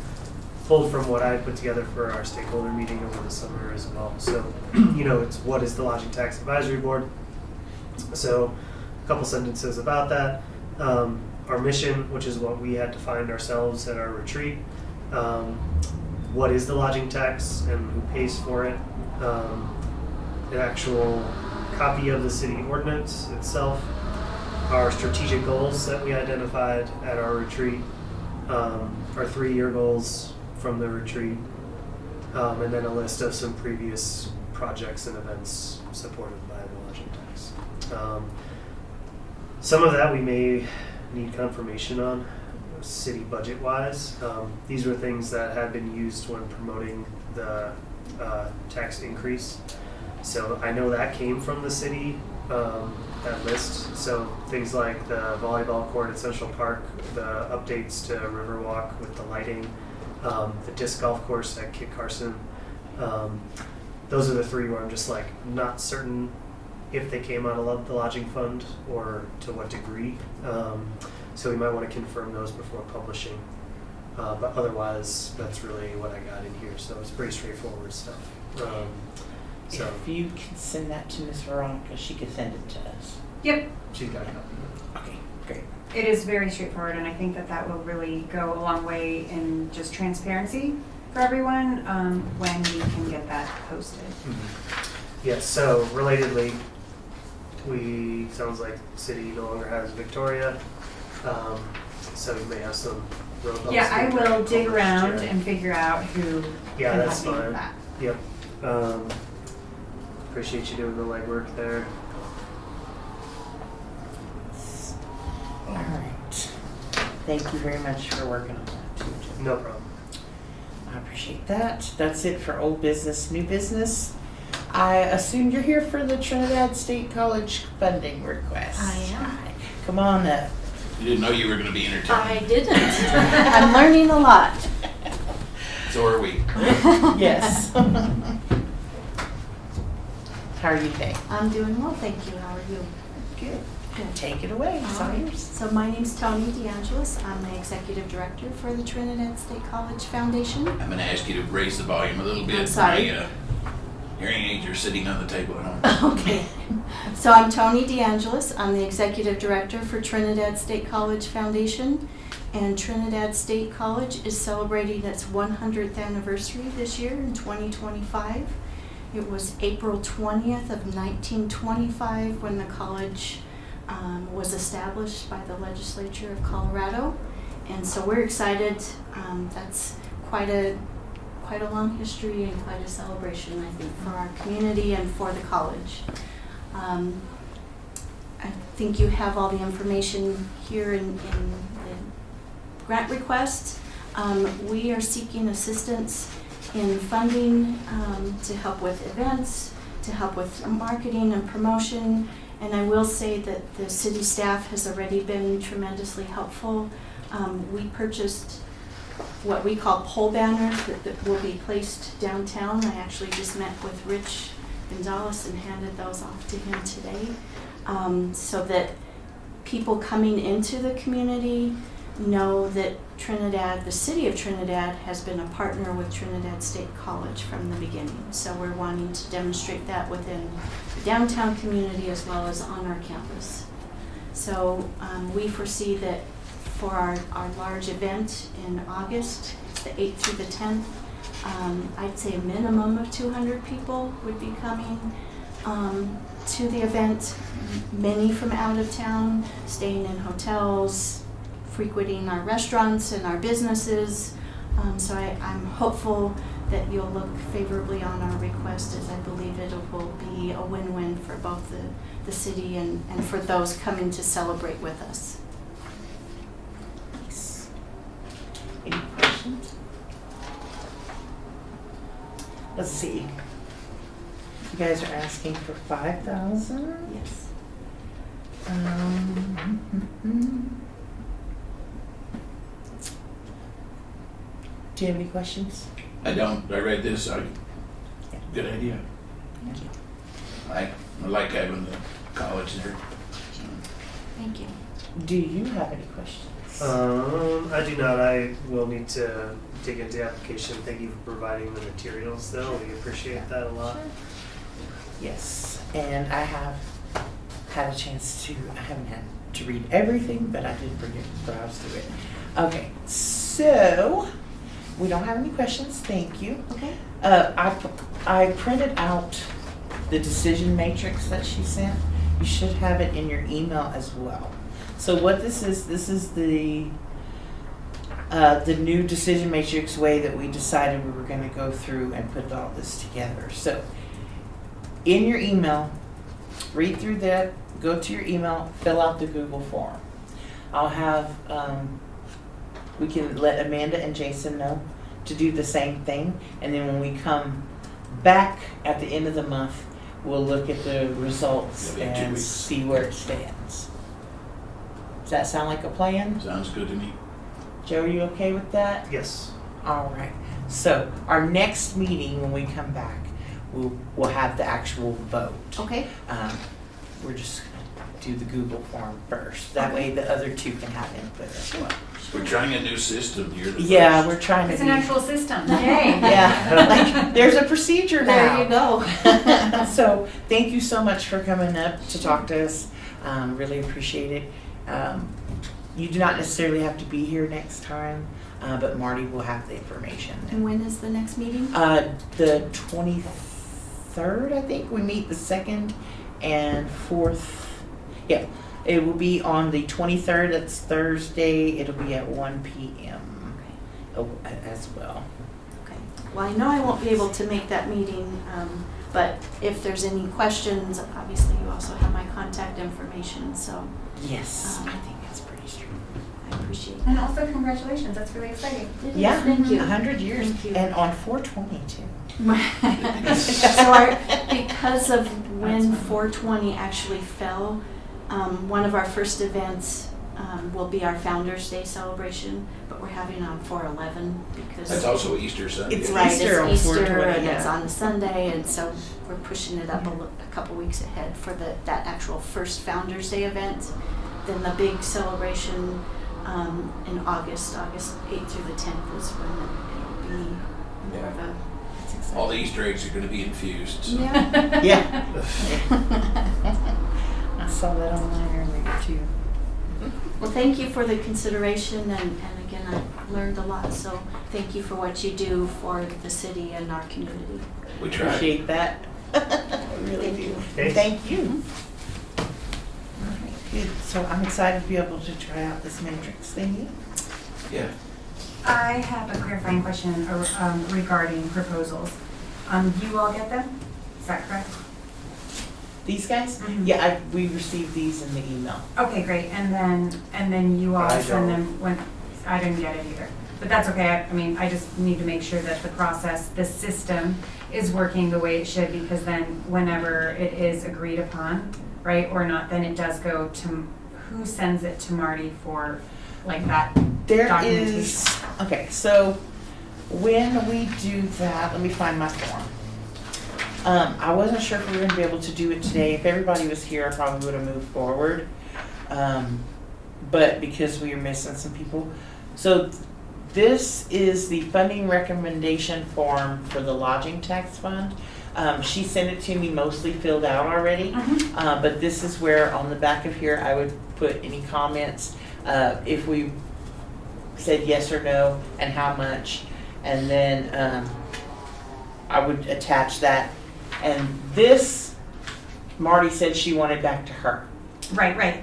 pulled from what I put together for our stakeholder meeting over the summer as well. So, it's what is the Lodging Tax Advisory Board? So, a couple sentences about that. Our mission, which is what we had to find ourselves at our retreat. What is the lodging tax and who pays for it? An actual copy of the city ordinance itself. Our strategic goals that we identified at our retreat. Our 3-year goals from the retreat, and then a list of some previous projects and events supported by the lodging tax. Some of that we may need confirmation on, city budget-wise. These were things that had been used when promoting the tax increase. So I know that came from the city, that list. So things like the volleyball court at Central Park, the updates to Riverwalk with the lighting, the disc golf course at Kit Carson. Those are the 3 where I'm just like not certain if they came out of the lodging fund or to what degree. So we might want to confirm those before publishing. But otherwise, that's really what I got in here. So it's pretty straightforward stuff. So If you can send that to Miss Veronica, she can send it to us. Yep, she's got a copy. Okay, great. it is very straightforward and I think that will really go a long way in just transparency for everyone when we can get that posted. Mm-hmm. Yes, so relatedly, sounds like the city no longer has Victoria, so we may have some road bumps. Yeah, I will dig published around yet. and figure out who Yeah, can that's help me with fine. that. Yep. Appreciate you doing the legwork there. All right. Thank you very much for working on that too, Jim. No problem. I appreciate that. That's it for old business, new business. I assume you're here for the Trinidad State College funding request. I am. Hi. Come on up. You didn't know you were gonna be entertained. I didn't. I'm learning a lot. So are we. Yes. How are you today? I'm doing well, thank you. How are you? Good. Good. Take it away. It's all yours. So my name's Tony DeAngelis. I'm the executive director for the Trinidad State College Foundation. I'm gonna ask you to raise the volume a little bit. I'm sorry. My hearing aids are sitting on the table at home. Okay. So I'm Tony DeAngelis. I'm the executive director for Trinidad State College Foundation. And Trinidad State College is celebrating its 100th anniversary this year in 2025. It was April 20th of 1925 when the college was established by the legislature of Colorado. And so we're excited. That's quite a long history and quite a celebration, I think, for our community and for the college. I think you have all the information here in the grant request. We are seeking assistance in funding to help with events, to help with marketing and promotion. And I will say that the city staff has already been tremendously helpful. We purchased what we call pole banners that will be placed downtown. I actually just met with Rich Gonzalez and handed those off to him today, so that people coming into the community know that Trinidad, the city of Trinidad, has been a partner with Trinidad State College from the beginning. So we're wanting to demonstrate that within the downtown community as well as on our campus. So we foresee that for our large event in August, it's the 8th through the 10th, I'd say a minimum of 200 people would be coming to the event, many from out of town, staying in hotels, frequenting our restaurants and our businesses. So I'm hopeful that you'll look favorably on our request, as I believe it will be a win-win for both the city and for those coming to celebrate with us. Nice. Any questions? Let's see. You guys are asking for 5,000? Yes. Do you have any questions? I don't. I read this. Good idea. Thank you. I like having the college there. Thank you. Do you have any questions? I do not. I will need to dig into the application. Thank you for providing the materials, though. We appreciate that a lot. Yes, and I have had a chance to, I haven't had to read everything, but I did browse through it. Okay, so we don't have any questions, thank you. Okay. I printed out the decision matrix that she sent. You should have it in your email as well. So what this is the new decision matrix way that we decided we were going to go through and put all this together. So in your email, read through that, go to your email, fill out the Google form. I'll have, we can let Amanda and Jason know to do the same thing, and then when we come back at the end of the month, we'll look at the results It'll be 2 and weeks. see where it stands. Does that sound like a plan? Sounds good to me. Joe, are you okay with that? Yes. All right. So our next meeting, when we come back, we'll have the actual vote. Okay. We're just gonna do the Google form first. That way the other two can have input as well. We're trying a new system here. Yeah, we're trying to It's be. an actual system. Yay. Yeah, like there's a procedure now. There you go. So thank you so much for coming up to talk to us. Really appreciate it. You do not necessarily have to be here next time, but Marty will have the information. And when is the next meeting? The 23rd, I think. We meet the 2nd and 4th. Yeah, it will be on the 23rd. That's Thursday. It'll be at 1 p.m. As well. Okay. Well, I know I won't be able to make that meeting, but if there's any questions, obviously you also have my contact information, so Yes, I think that's pretty strong. I appreciate And that. also congratulations, that's really exciting. It is. Yeah, Thank you. 100 years. Thank you. And on 420 too. So because of when 420 actually fell, one of our first events will be our Founders Day celebration, but we're having on 4/11 because That's also Easter Sunday. It's right, Easter on it's Easter 4/20, and it's yeah. on a Sunday, and so we're pushing it up a couple weeks ahead for that actual first Founders Day event. Then the big celebration in August 8th through the 10th is when it'll be more of a. It's exciting. All the Easter eggs are going to be infused. So. Yeah. Yeah. I saw that online earlier too. Well, thank you for the consideration, and again, learned a lot, so thank you for what you do for the city and our community. We try. Appreciate that. I really Thank do. you. Okay. Thank you. All right, good. So I'm excited to be able to try out this matrix thingy. Yeah. I have a clarifying question regarding proposals. You all get them? Is that correct? These guys? Mhm. Yeah, we received these in the email. Okay, great. And then you all I send don't. them when, I didn't get it either. But that's okay. I mean, I just need to make sure that the process, the system is working the way it should, because then whenever it is agreed upon, right, or not, then it does go to, who sends it to Marty for like that There documentation? is, okay, so when we do that, let me find my form. I wasn't sure if we were gonna be able to do it today. If everybody was here, I probably would have moved forward. But because we are missing some people. So this is the funding recommendation form for the lodging tax fund. She sent it to me mostly filled out already. Mhm. But this is where on the back of here, I would put any comments, if we said yes or no and how much. And then, I would attach that. And this, Marty said she wanted back to her. Right.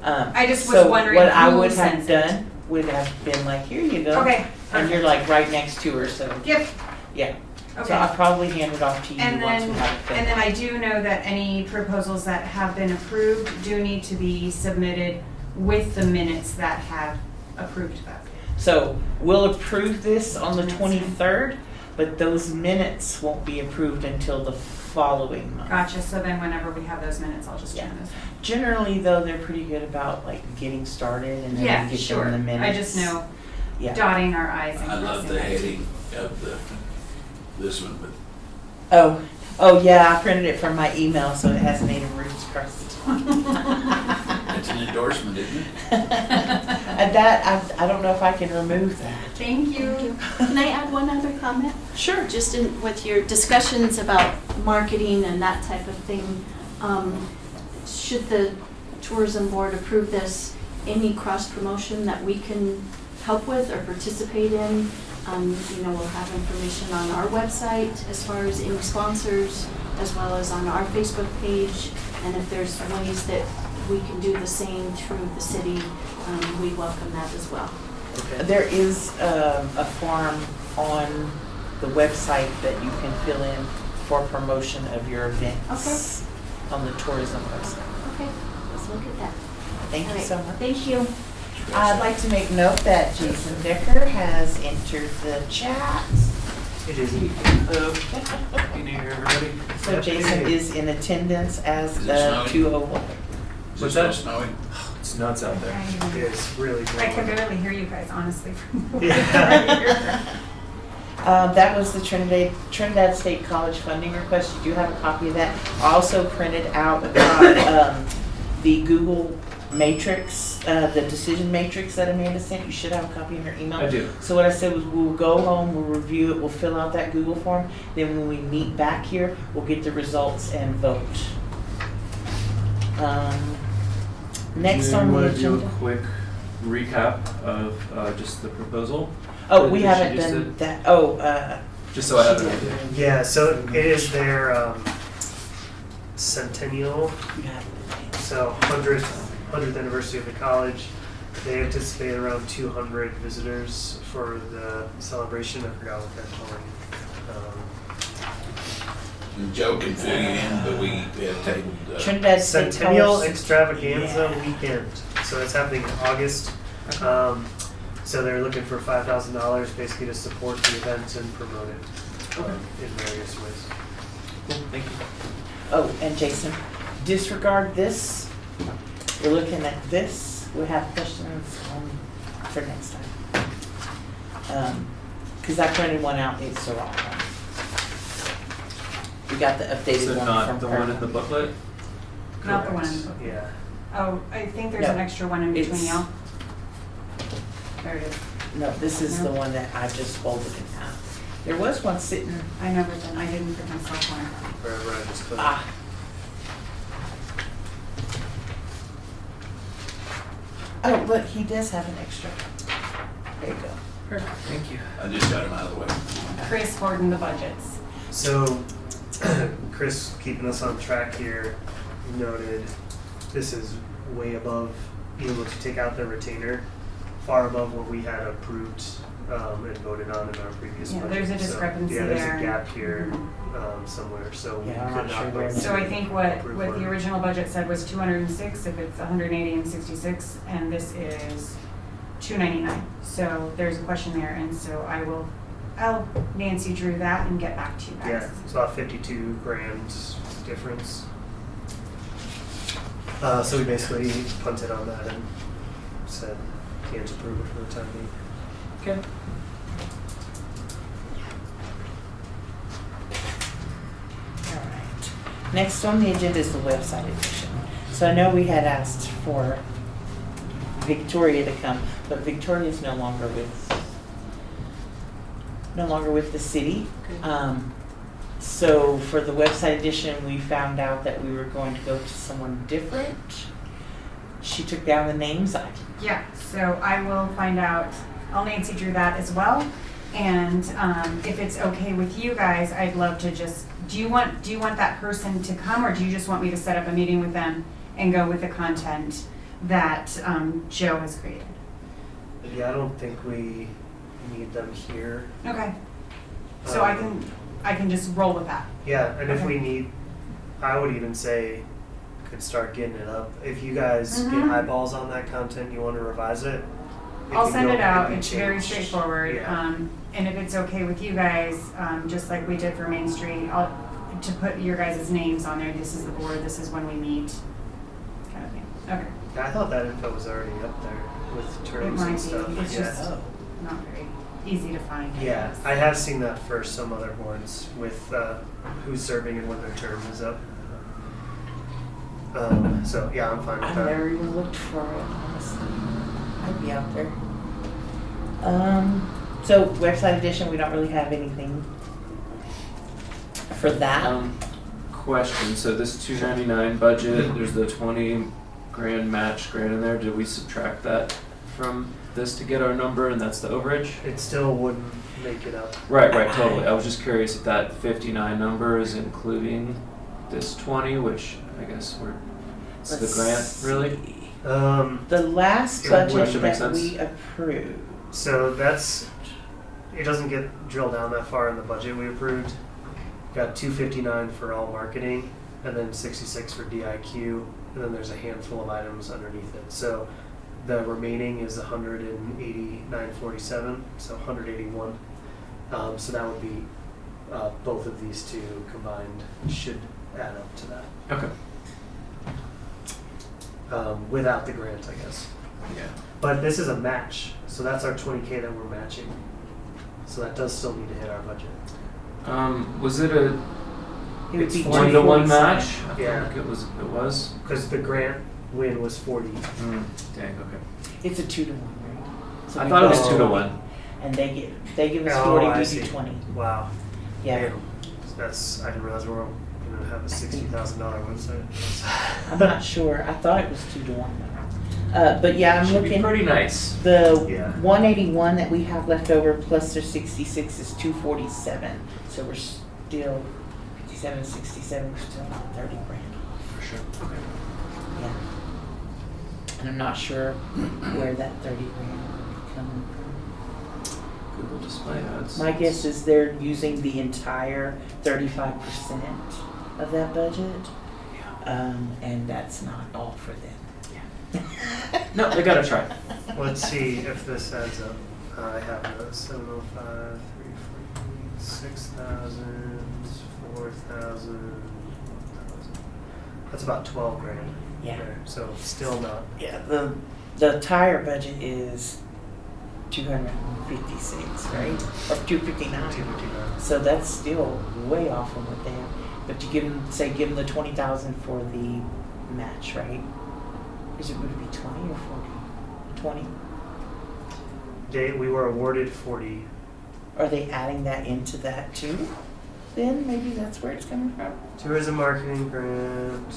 I just was So wondering what I who would have sends it. done would have been like, here you go. Okay. And you're like right next to her, so, Yep. yeah. So Okay. I'll probably hand it off to you And once we then, have it and done. then I do know that any proposals that have been approved do need to be submitted with the minutes that have approved that. So we'll approve this on the Minutes. 23rd, but those minutes won't be approved until the following month. Gotcha, so then whenever we have those minutes, I'll just Yeah. turn those in. Generally, though, they're pretty good about like getting started and then Yeah, we get sure. them in the minutes. I just know Yeah. dotting our i's and I love crossing the our t's. heading of this one, but Oh yeah, I printed it from my email, so it has native roots crust. it's an endorsement, isn't it? And that, I don't know if I can remove that. Thank Thank you. you. Can I add one other comment? Sure. Just in, with your discussions about marketing and that type of thing, should the tourism board approve this, any cross-promotion that we can help with or participate in? We'll have information on our website as far as any sponsors, as well as on our Facebook page. And if there's ways that we can do the same through the city, we welcome that as well. Okay. There is a form on the website that you can fill in for promotion of your events on the tourism website. Okay, let's look at that. Thank All you right, so much. Thank you. I'd like to make note that Jason Decker has entered the chat. It is. Happy New Year, everybody. So Jason is in attendance as Is it of snowing? 2:01. Is What's it that? still snowing? It's nuts out there. It is really cool. I can barely hear you guys, honestly. from Yeah. That was the Trinidad State College funding request. You do have a copy of that. I also printed out the Google matrix, the decision matrix that Amanda sent. You should have a copy in your email. I do. So what I said was we'll go home, we'll review it, we'll fill out that Google form. Then when we meet back here, we'll get the results and vote. Next on the Want to do agenda. a quick recap of just the proposal? Oh, Or we did haven't she just done did? that. Oh, Just so I have she an did. idea. Yeah, so it is their centennial, You have it. so 100th anniversary of the college. They anticipate around 200 visitors for the celebration. I forgot what they're calling it. And Joe can fill you in, but we have tabled, Trinidad State Centennial College. Extravaganza Yeah. Weekend. So it's happening in August. So they're looking for $5,000 basically to support the event and promote it in various ways. Cool, thank you. Oh, and Jason, disregard this. We're looking at this. We have questions for next time. Because I printed one out, it's the wrong one. We got the updated So one not from the her. one in the booklet? Not the one in the book. Yeah. Oh, I think there's No, an extra one in between it's- y'all. There it is. No, this is the No. one that I just folded in half. There was one sitting, I know, but then I didn't put myself on it. Wherever I just put it. ah. Oh, look, he does have an extra. There you go. Perfect, thank you. I just got them out of the way. Chris hoarding the budgets. So, Chris, keeping us on track here, noted this is way above, being able to take out the retainer, far above what we had approved and voted on in our previous Yeah, budget. there's a So, discrepancy yeah, there's there. a gap here Mhm. somewhere, so we Yeah, I'm could not sure not. where vote So I to think what approve the one. original budget said was 206, if it's 180 and 66, and this is 299. So there's a question there, and so I'll Nancy Drew that and get back to you guys. Yeah, it's about 52 grand difference. So we basically punted on that and said can't approve it for the time being. Okay. All right. Next on the agenda is the website edition. So I know we had asked for Victoria to come, but Victoria is no longer with the city. So for the website edition, we found out that we were going to go to someone different. She took down the names. Yeah, so I will find out, I'll Nancy Drew that as well. And if it's okay with you guys, I'd love to just, do you want that person to come, or do you just want me to set up a meeting with them and go with the content that Joe has created? Yeah, I don't think we need them here. Okay. So I can just roll with that. Yeah, and if Okay. we need, I would even say, could start getting it up. If you guys get Mhm. eyeballs on that content, you want to revise it. I'll can send go it out. and It's very change. straightforward. Yeah. And if it's okay with you guys, just like we did for Main Street, to put your guys' names on there. This is the board. This is when we meet. Kind of thing. Okay. Yeah, I thought that info was already up there with terms might and be. stuff. It's Yeah. just not very easy to find. I Yeah, guess. I have seen that for some other boards with who's serving and when their term is up. So yeah, I'm fine with I've that. never even looked for it, honestly. I'd be out there. So website edition, we don't really have anything for that. Question, so this 299 budget, there's the 20 grand match grant in there, did we subtract that from this to get our number, and that's the overage? It still wouldn't make it up. Right, totally, I was just curious if that 59 number is including this 20, which I guess it's the Let's grant, really? see. Um, The last Yeah, budget should make that sense. we approved. so it doesn't get drilled down that far in the budget we approved. Got 259 for all marketing, and then 66 for DIQ, and then there's a handful of items underneath it. So the remaining is 189.47, so 181. So that would be both of these two combined should add up to that. Okay. Without the grant, I guess. Yeah. But this is a match, so that's our 20K that we're matching. So that does still need to hit our budget. Was it a It would It's be 1-to-1 1-to-1 match? I feel Yeah. like it was? Because the grant win was 40. Dang, okay. It's a 2-to-1, right? So I we thought it was go- 2-to-1. And they give us Oh, 40, I we see. do 20. Wow. Yeah. Man, I didn't realize we were going to have a $60,000 website. I'm not sure. I thought it was 2-to-1. But yeah, I'm Should be looking. pretty nice. The Yeah. 181 that we have left over plus their 66 is 247. So we're still 57, 67. We're still not 30 grand. For sure. Okay. Yeah. And I'm not sure where that 30 grand will be coming from. Google display ads. My guess is they're using the entire 35% of that budget, and that's not all for them. No, they gotta try. Let's see if this adds up. I have a 705, 340, 6,000, 4,000, 1,000. That's about 12 grand. Yeah. There. So still not. Yeah, the tire budget is 256, right? Or 259. 259. So that's still way off from what they have. But you give them the 20,000 for the match, right? Would it be 20 or 40? 20? We were awarded 40. Are they adding that into that too? Then maybe that's where it's coming from. Tourism marketing grant.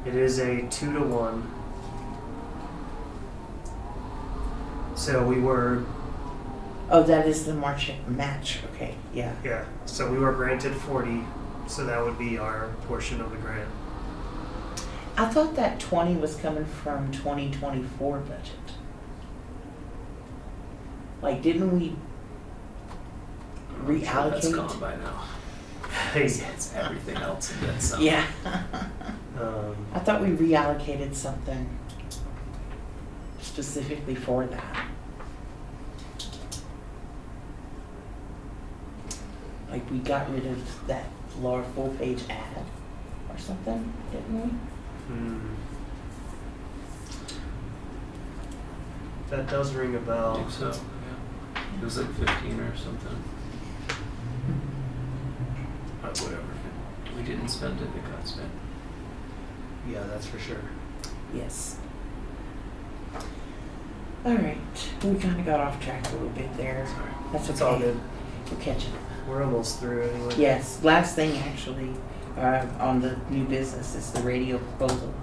It is a 2-to-1. So we were Oh, that is the March match, okay, yeah. Yeah, so we were granted 40, so that would be our portion of the grant. I thought that 20 was coming from 2024 budget. Like, didn't we I'm sure that's reallocate? gone by now. Hey, It's everything else and then some. Yeah. um, I thought we reallocated something specifically for that. Like, we got rid of that lower full page ad or something, didn't we? That does ring a I bell. think so, yeah. It was like 15 or something. Whatever. We didn't spend it, it got spent. Yeah, that's for sure. Yes. All right, we kind of got off track a little bit there. Sorry. That's It's all okay. good. We'll catch it. We're almost through anyway. Yes, last thing actually, on the new business is the radio proposal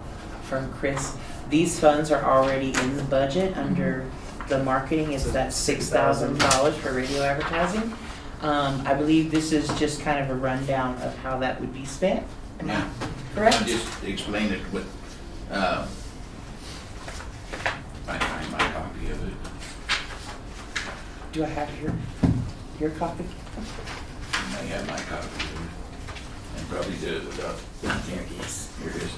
from Chris. These funds are already in the budget under the marketing. It's So that $6,000 for radio advertising. I believe this is just kind of a rundown of how that would be spent. Am I Yeah. correct? I just explained it with, I find my copy of it. Do I have your copy? You may have my copy of it. And probably do it without, There it is. here it is.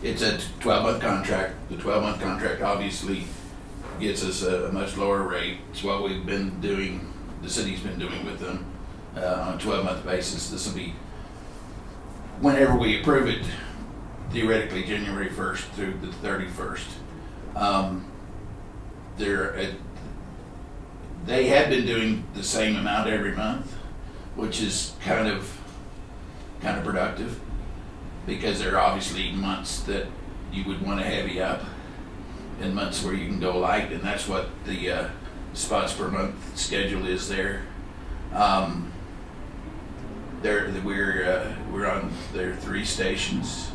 It's a 12-month contract. The 12-month contract obviously gets us a much lower rate. It's what we've been doing, the city's been doing with them on a 12-month basis. This will be, whenever we approve it, theoretically January 1st through the 31st. They have been doing the same amount every month, which is kind of productive, because there are obviously months that you would want to heavy up and months where you can go light, and that's what the spots per month schedule is there. We're on their 3 stations.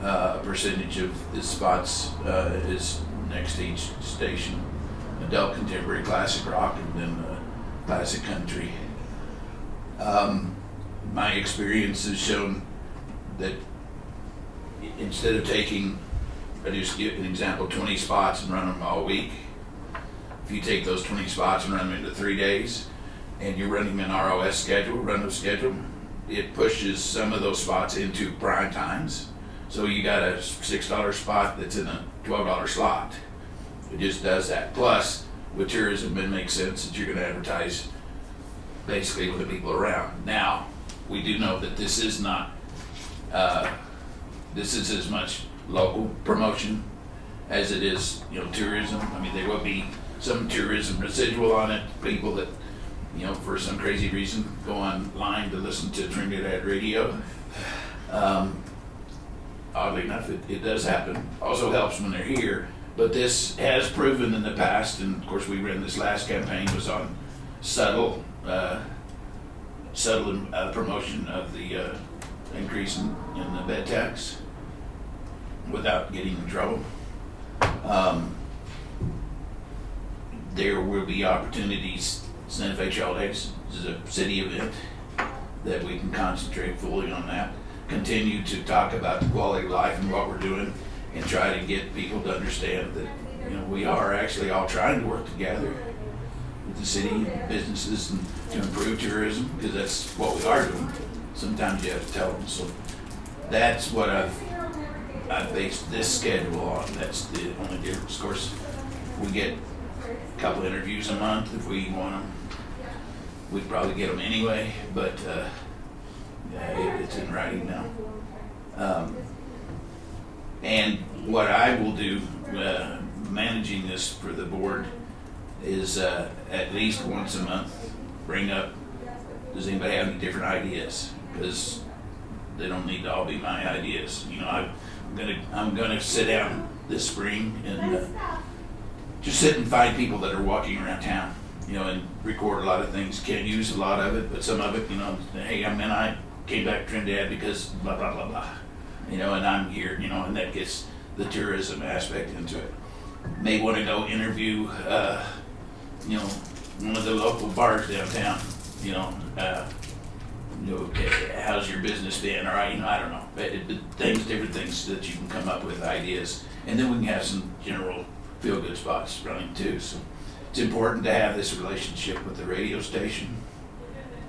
A percentage of the spots is next to each station: adult, contemporary, classic rock, and then classic country. My experience has shown that instead of taking, I just give an example, 20 spots and run them all week, if you take those 20 spots and run them into 3 days, and you're running an ROS schedule, run-up schedule, it pushes some of those spots into prime times. So you got a $6 spot that's in a $12 slot. It just does that. Plus, with tourism, it makes sense that you're going to advertise basically with the people around. Now, we do know that this is not, this is as much local promotion as it is, tourism. I mean, there will be some tourism residual on it. People that, for some crazy reason, go online to listen to Trinidad radio. Oddly enough, it does happen. Also helps when they're here. But this has proven in the past, and of course we ran this last campaign, was on subtle promotion of the increase in the bed tax without getting in trouble. There will be opportunities. Santa Fe Trail Days is a city event that we can concentrate fully on that. Continue to talk about the quality of life and what we're doing, and try to get people to understand that we are actually all trying to work together with the city and businesses and to improve tourism, because that's what we are doing. Sometimes you have to tell them. So that's what I've based this schedule on. That's the only difference. Of course, we get a couple interviews a month if we want them. We'd probably get them anyway, but it's in writing now. And what I will do, managing this for the board, is at least once a month bring up, does anybody have any different ideas? Because they don't need to all be my ideas. I'm gonna sit down this spring and just sit and find people that are walking around town, and record a lot of things. Can't use a lot of it, but some of it, hey, I came back to Trinidad because blah, blah, blah, blah. And I'm here, and that gets the tourism aspect into it. May want to go interview, the local bars downtown, how's your business been, or, I don't know, different things that you can come up with, ideas. And then we can have some general feel-good spots running too, so it's important to have this relationship with the radio station,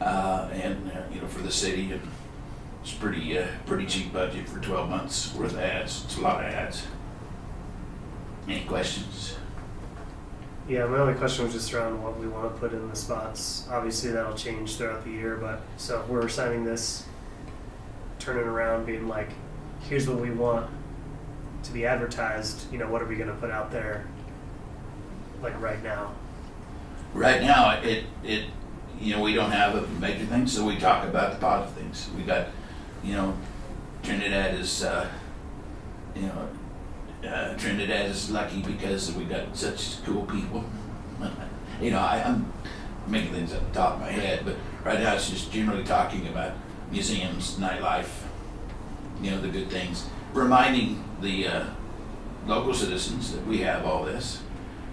and for the city, and it's pretty cheap budget for 12 months worth of ads. It's a lot of ads. Any questions? Yeah, my only question was just around what we want to put in the spots. Obviously, that'll change throughout the year, but so if we're signing this, turning around, being like, here's what we want to be advertised, what are we going to put out there, like right now? Right now, we don't have a major thing, so we talk about the positive things. We got, Trinidad is, Trinidad is lucky because we got such cool people. I'm making things at the top of my head, but right now it's just generally talking about museums, nightlife, the good things, reminding the local citizens that we have all this,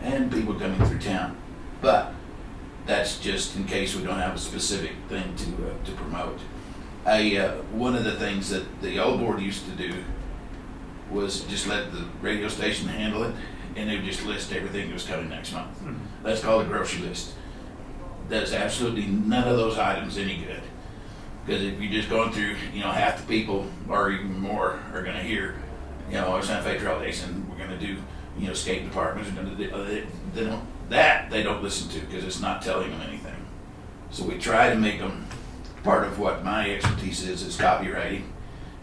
and people coming through town. But that's just in case we don't have a specific thing to promote. One of the things that the old board used to do was just let the radio station handle it, and they would just list everything that was coming next month. Mm-hmm. That's called a grocery list. Does absolutely none of those items any good. Because if you're just going through, half the people or even more are going to hear, our Santa Fe Trail Days, and we're going to do, skate departments are going to do, they don't listen to because it's not telling them anything. So we try to make them part of what my expertise is copywriting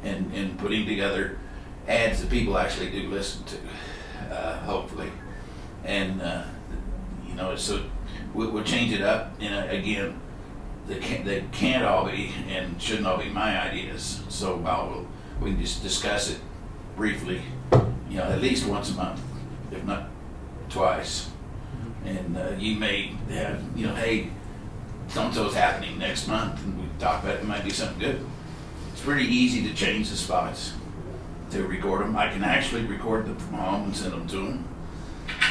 and putting together ads that people actually do listen to, hopefully. And, so we'll change it up. And again, they can't all be and shouldn't all be my ideas. So we can just discuss it briefly, at least once a month, if not twice. And you may have, hey, so-and-so's happening next month, and we talk about it might be something good. It's pretty easy to change the spots, to record them. I can actually record them from home and send them to them.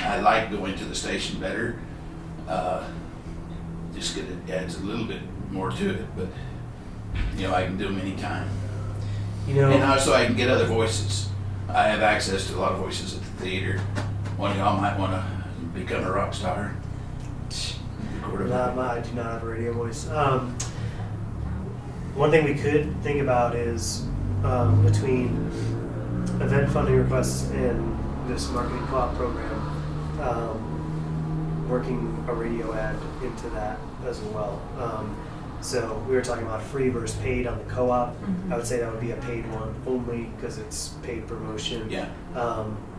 I like going to the station better. Just because it adds a little bit more to it, but I can do them anytime. And also I can get other voices. I have access to a lot of voices at the theater. One of y'all might want to become a rock star. I do not have a radio voice. One thing we could think about is between event funding requests and this marketing co-op program, working a radio ad into that as well. So we were talking about free versus paid on the co-op. Mm-hmm. I would say that would be a paid one only because it's paid promotion. Yeah.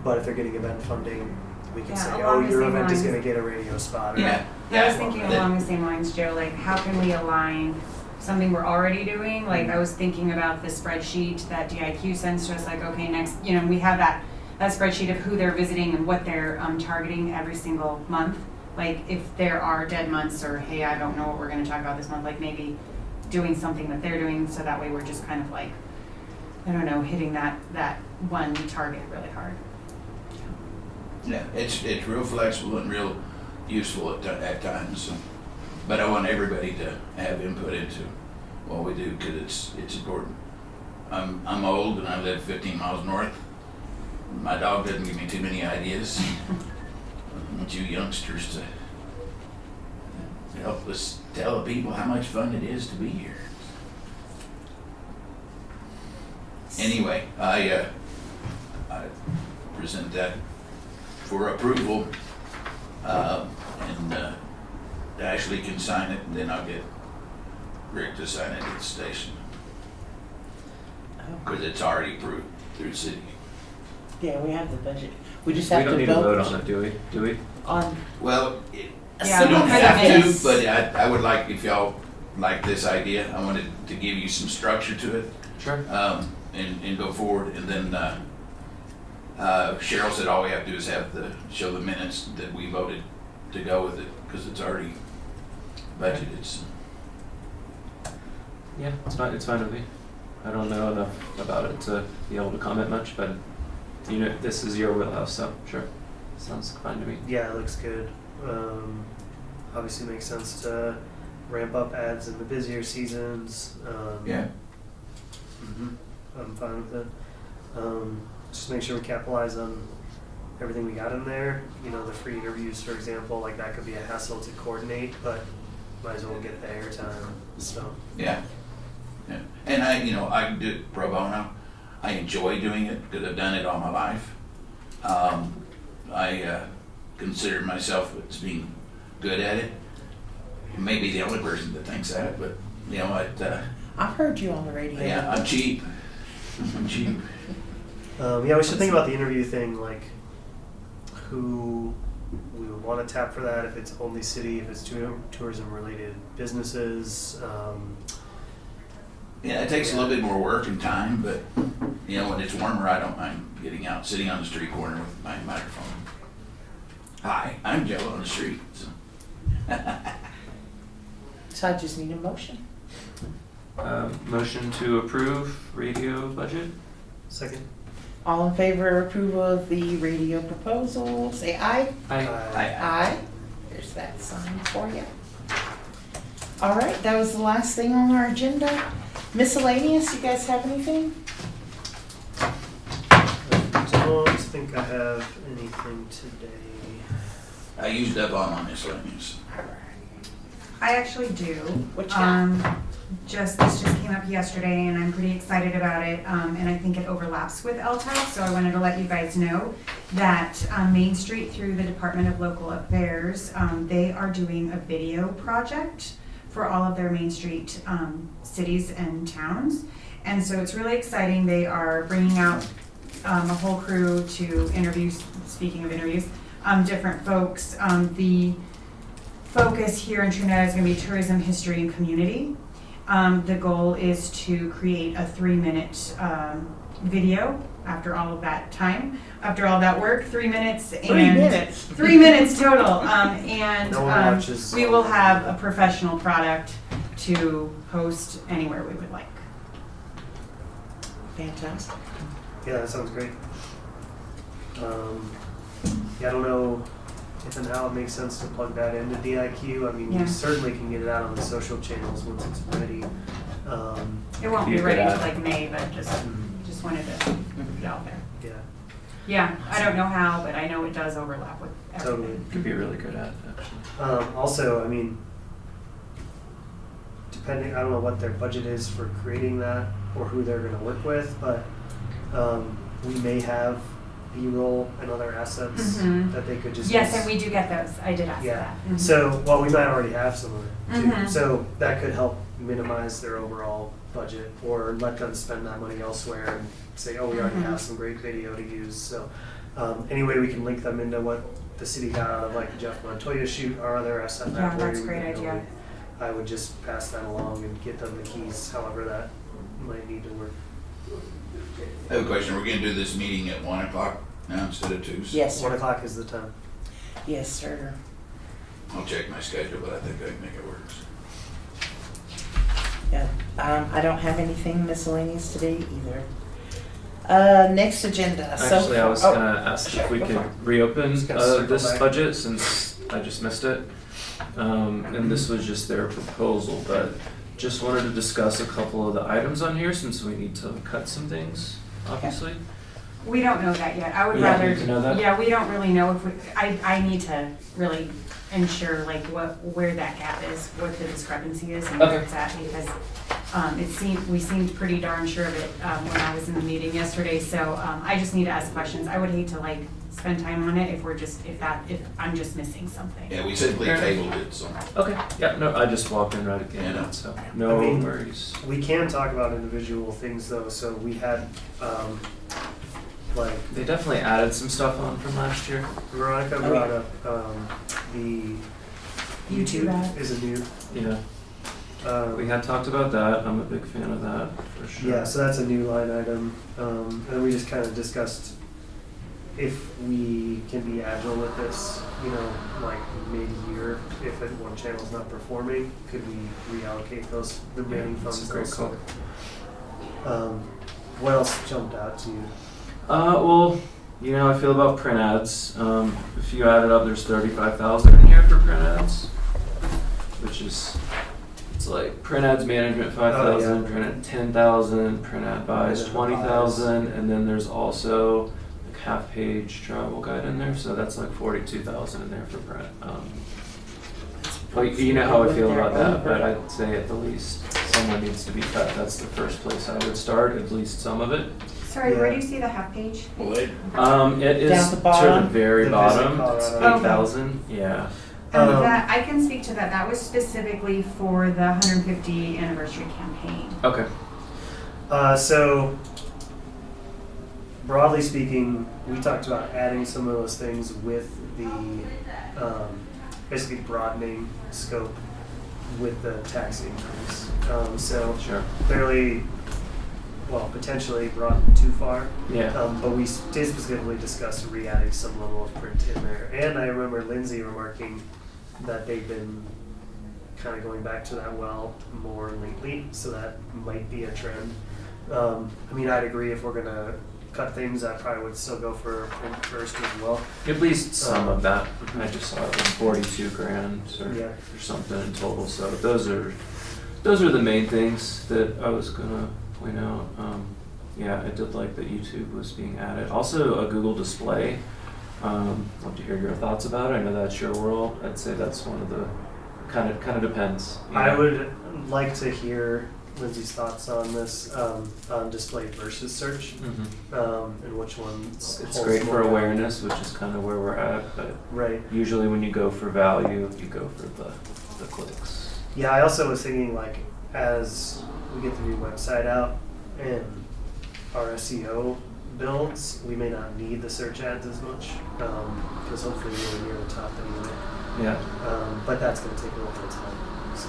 But if they're getting event funding, we can say, along your the same event is lines. going to get a radio spot. Or Yeah. I was thinking along the same lines, Joe, like how can we align something we're already doing? Like I was thinking about the spreadsheet that DIQ sends to us, like, okay, next, we have that spreadsheet of who they're visiting and what they're targeting every single month. Like if there are dead months or, hey, I don't know what we're going to talk about this month, like maybe doing something that they're doing so that way we're just kind of like, I don't know, hitting that one target really hard. Yeah, it's real flexible and real useful at times. So. But I want everybody to have input into what we do because it's important. I'm old and I live 15 miles north. My dog doesn't give me too many ideas. I want you youngsters to help us tell the people how much fun it is to be here. Anyway, I present that for approval, and Ashley can sign it, and then I'll get Rick to sign it at the station because it's already approved through the city. Yeah, we have the budget. We just We have don't to need to vote on it, do we? Do we? on Well, Yeah, you don't kind of have to, is. but I would like, if y'all like this idea, I wanted to give you some structure to it, Sure. and go forward. And then Cheryl said all we have to do is show the minutes that we voted to go with it because it's already budgeted. So. Yeah, it's fine with me. I don't know enough about it to be able to comment much, but this is your wheelhouse, so sure. Sounds fine to me. Yeah, it looks good. obviously makes sense to ramp up ads in the busier seasons. Yeah. I'm fine with it. Just make sure we capitalize on everything we got in there. You know, the free interviews, for example, like that could be a hassle to coordinate, but might as well get the airtime. So Yeah. Yeah. And I do it pro bono. I enjoy doing it because I've done it all my life. I consider myself as being good at it. Maybe the only person that thinks that, but I've heard you on the radio. yeah, I'm cheap. I'm cheap. yeah, we should think about the interview thing, like who we would want to tap for that. If it's only city, if it's tourism-related businesses. Yeah, it takes a little bit more work and time, but when it's warmer, I don't mind getting out, sitting on the street corner with my microphone. Hi, I'm Joe on the street. So. So I just need a motion. Motion to approve radio budget? Second. All in favor of approval of the radio proposal, say aye. Aye. There's that sign for you. All right, that was the last thing on our agenda. Miscellaneous, you guys have anything? I don't think I have anything today. I used up all my miscellaneous. All right. I actually do. What you got? This just came up yesterday, and I'm pretty excited about it. And I think it overlaps with LTAB, so I wanted to let you guys know that Main Street through the Department of Local Affairs, they are doing a video project for all of their Main Street cities and towns. And so it's really exciting. They are bringing out a whole crew to interview, speaking of interviews, different folks. The focus here in Trinidad is going to be tourism, history, and community. The goal is to create a 3-minute video after all of that time, after all that work, 3 minutes. 3 minutes. 3 minutes total. And No one watches we will have a professional product to host anywhere we would like. Fantastic. Yeah, that sounds great. Yeah, I don't know if and how it makes sense to plug that into DIQ. I mean, Yeah. you certainly can get it out on the social channels once it's ready. It won't Be be a ready good until ad. like May, but just wanted to put it out there. Yeah, Yeah, I don't know how, but I know it does overlap with everything. totally. Could be a really good ad, actually. Also, I mean, depending, I don't know what their budget is for creating that or who they're going to work with, but we may have B-roll and other assets Mhm. that they could just Yes, use. and we do get those. I did ask Yeah. that. Mhm. So, well, we might already have some of it too. Mhm. So that could help minimize their overall budget or let them spend that money elsewhere and say, oh, we already Mhm. have some great video to use. So anyway, we can link them into what the city got out of like the Jeff Montoya shoot, our other asset Yeah, map. where that's a we great can idea. donate. I would just pass that along and get them the keys, however that might need to work. I have a question. We're going to do this meeting at 1 o'clock now instead of 2. Yes, 1 sir. o'clock is the time. Yes, sir. I'll check my schedule, but I think I can make it work. Yeah, I don't have anything miscellaneous today either. Next agenda. Actually, I was oh, gonna ask sure, if we go could for it. reopen Just gonna circle this back. budget since I just missed it. And this was just their proposal, but just wanted to discuss a couple of the items on here since we need to cut some things, obviously. We don't know that yet. I would We don't rather. need to know that? Yeah, we don't really know if we. I need to really ensure like where that gap is, what the discrepancy is, and where Okay. it's at because we seemed pretty darn sure of it when I was in the meeting yesterday. So I just need to ask questions. I would hate to like spend time on it if I'm just missing something. Yeah, we simply Fair enough. tabled it, so. Okay, yeah, no, I just walked in right at the end, Yeah. so no I mean, worries. We can talk about individual things though. So we had like They definitely added some stuff on from last year. Veronica brought up the YouTube ad. is a new. Yeah, we had talked about that. I'm a big fan of that, for sure. Yeah, so that's a new line item. And we just kind of discussed if we can be agile with this, like mid-year, if one channel's not performing, could we reallocate those remaining Yeah, that's funds? a great elsewhere? call. What else jumped out to you? Well, I feel about print ads. If you add it up, there's 35,000 in here for print ads. print ads management 5,000, Oh, yeah. print ad 10,000, print ad buys And then 20,000, buys. and then there's also like half page travel guide in there, so that's like 42,000 in there for print. Like, you know how I feel about that, but I'd say at the least someone needs to be cut. That's the first place I would start, at least some of it. Sorry, where Yeah. do you see the half page? Well, it, It is Down at the to bottom? the very The bottom. Visit It's Colorado. 8,000. Yeah. That, I can speak to that. That was specifically for the 150 anniversary campaign. Okay. So, broadly speaking, we talked about adding some of those things with the, basically broadening scope with the tax increase. So Sure. clearly, well, potentially brought too far. Yeah. But we did specifically discuss re-adding some level of print in there. And I remember Lindsay remarking that they've been kind of going back to that well more lately, so that might be a trend. I mean, I'd agree if we're gonna cut things, I probably would still go for print first as well. At least some of that. I just saw it was 42 grand or, Yeah. or something in total. So those are the main things that I was gonna point out. Yeah, I did like that YouTube was being added. Also, a Google display. Love to hear your thoughts about it. I know that's your world. I'd say that's one of the kind of depends. you I know? would like to hear Lindsay's thoughts on this, on display versus search, Mhm. and which one. It's holds great more for value. awareness, which is kind of where we're at. But Right. usually, when you go for value, you go for the clicks. Yeah, I also was thinking like as we get the new website out and our SEO builds, we may not need the search ads as much because hopefully we're near the top anyway. Yeah. But that's going to take a little bit of time. So,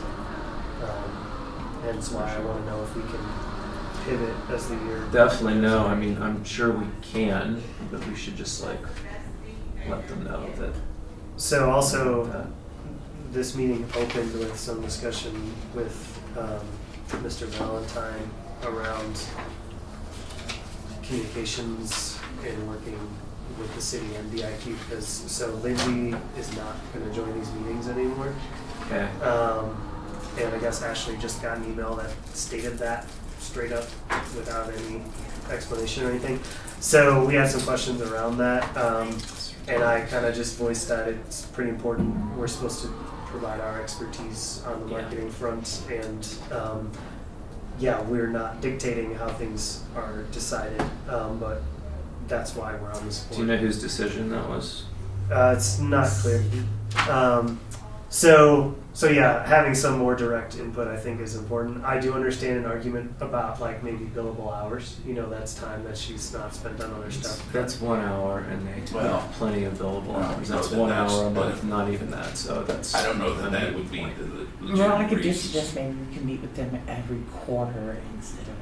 hence why I want to know if we can pivot as the year. Definitely no. I mean, I'm sure we can, but we should just like let them know that. So also, that- this meeting opened with some discussion with Mr. Valentine around communications and working with the city and DIQ because so Lindsay is not going to join these meetings anymore. Okay. And I guess Ashley just got an email that stated that straight up without any explanation or anything. So we had some questions around that. And I kind of just voiced that it's pretty important. We're supposed to provide our expertise on the Yeah. marketing front. And yeah, we're not dictating how things are decided. But that's why we're on this board. Do you know whose decision that was? It's not clear. So yeah, having some more direct input I think is important. I do understand an argument about like maybe billable hours. You know, that's time that she's not spent on other stuff. That's 1 hour, and they Well, have plenty of billable I don't hours. know That's that 1 that's hour a the- month, not even that. So that's. I don't know that that would be the legitimate Well, I could just reasons. suggest maybe we can meet with them every quarter instead of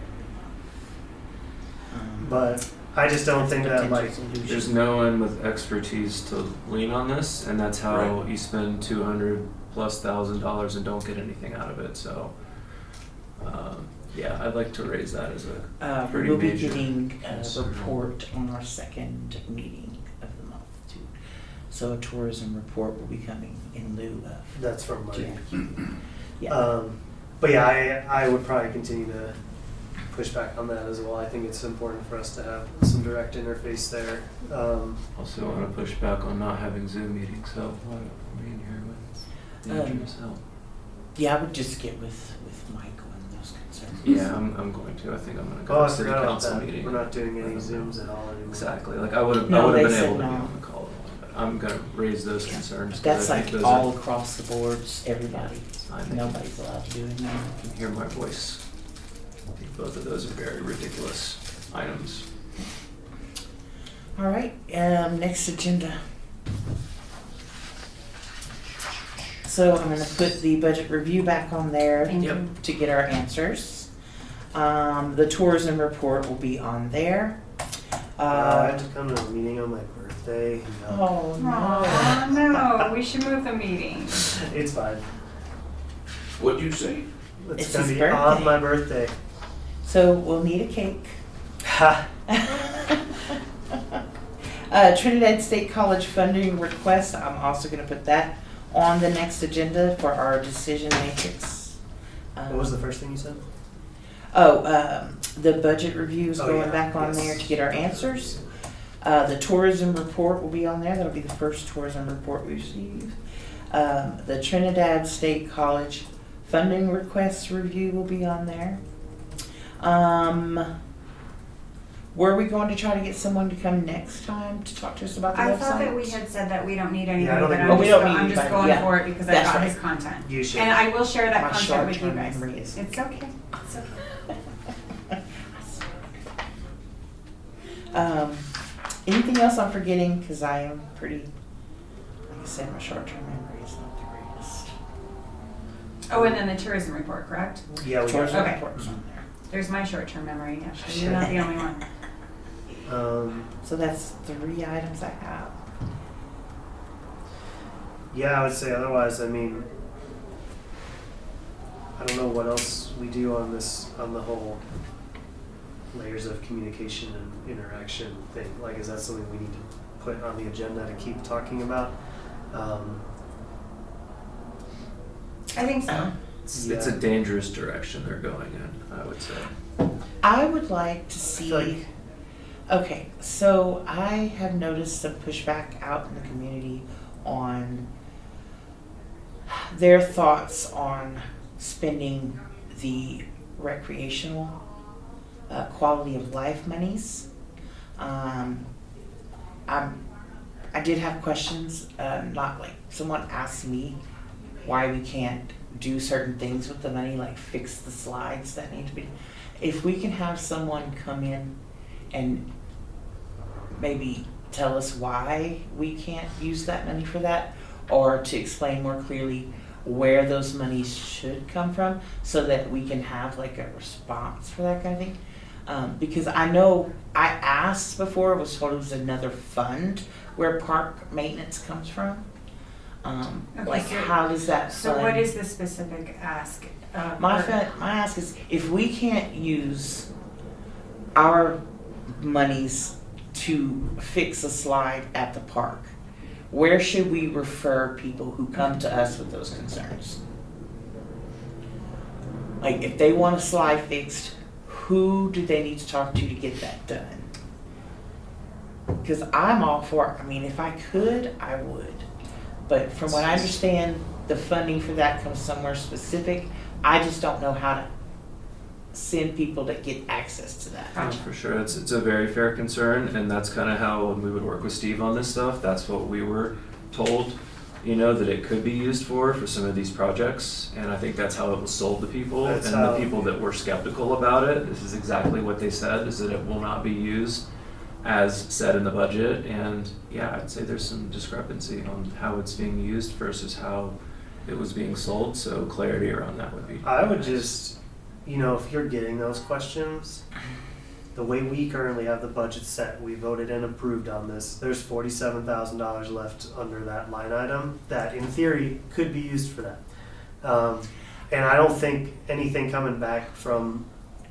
every month. But I just don't think that like There's no one with expertise to lean on this, and that's how Right. you spend $200,000+ and don't get anything out of it. So, yeah, I'd like to raise that as a pretty We'll be major getting a concern. report on our second meeting of the month too. So a tourism report will be coming in lieu of that's from Mike. GIQ. Yeah. But yeah, I would probably continue to push back on that as well. I think it's important for us to have some direct interface there. Also want to push back on not having Zoom meetings. So why are we in here with Andrew as help? Yeah, I would just get with Mike on those concerns. Yeah, I'm going to. I think I'm going to go Oh, to I a city forgot about council that. meeting. We're not doing any Zooms at all anymore. Exactly. Like I would have No, they been said able to be no. on the call, but I'm going to raise those concerns. 'cause That's I think like those all are, across the boards, everybody. I think Nobody's allowed to do it now. you can hear my voice. I think both of those are very ridiculous items. All right, next agenda. So I'm gonna put the budget review back on there Thank Yep. you. to get our answers. The tourism report will be on there. I have to come to a meeting on my birthday. No. Oh, no. Aw, no, we should move the meeting. It's fine. What'd you say? It's It's gonna his be birthday. on my birthday. So we'll need a cake. Ha! Trinidad State College funding request, I'm also gonna put that on the next agenda for our decision matrix. What was the first thing you said? The budget review is Oh, going yeah. back on Yes. there to get our answers. The tourism report will be on there. That'll be the first tourism report we receive. The Trinidad State College funding request review will be on there. Were we going to try to get someone to come next time to talk to us about the website? I thought that we had said that we don't need anybody, I don't but think I'm we just, do. Oh, we don't I'm need just anybody, going yeah. for it because I That's got right. his content. You should. And I will share that My content with you short-term guys. memory is- It's okay, it's okay. Anything else I'm forgetting? Because I am pretty, like I said, my short-term memory is not the greatest. Oh, and then the tourism report, correct? Yeah, we Tourism Okay. report's on there. There's my short-term memory, actually, you're not the only one. So that's 3 items I have. Yeah, I would say otherwise, I mean, I don't know what else we do on this, on the whole layers of communication and interaction thing. Like, is that something we need to put on the agenda to keep talking about? I think so. It's a dangerous direction they're going in, I would say. I would like to I see. feel like- Okay, so I have noticed some pushback out in the community on their thoughts on spending the recreational quality of life monies. I did have questions, not like someone asked me why we can't do certain things with the money, like fix the slides that need to be. If we can have someone come in and maybe tell us why we can't use that money for that, or to explain more clearly where those monies should come from, so that we can have like a response for that kind of thing. Because I know I asked before, was told it was another fund where park maintenance comes from. Okay, Like, so- how does that So fund? what is the specific ask? My ask is, if we can't use our monies to fix a slide at the park, where should we refer people who come to us with those concerns? Like, if they want a slide fixed, who do they need to talk to get that done? Because I'm all for it. I mean, if I could, I would. But from what I understand, the funding for that comes somewhere specific. I just don't know how to send people to get access to that. Yeah, for sure, it's a very fair concern, and that's kind of how when we would work with Steve on this stuff, that's what we were told, that it could be used for some of these projects, and I think that's how it was sold to people. That's and how- the people that were skeptical about it, this is exactly what they said, is that it will not be used as said in the budget, and yeah, I'd say there's some discrepancy on how it's being used versus how it was being sold, so clarity around that would be I would nice. just, if you're getting those questions, the way we currently have the budget set, we voted and approved on this, there's $47,000 left under that line item that in theory could be used for that. And I don't think anything coming back from,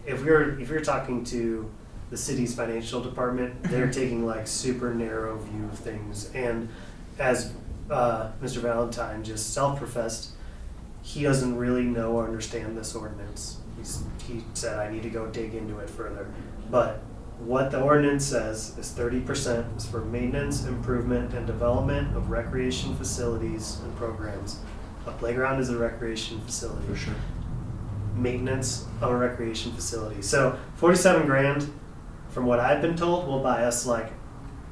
if you're talking to the city's financial department, they're taking like super narrow view of things. And as Mr. Valentine just self-professed, he doesn't really know or understand this ordinance. He said, I need to go dig into it further. But what the ordinance says is 30% is for maintenance, improvement, and development of recreation facilities and programs. A playground is a recreation facility. For sure. Maintenance of a recreation facility. So 47 grand, from what I've been told, will buy us like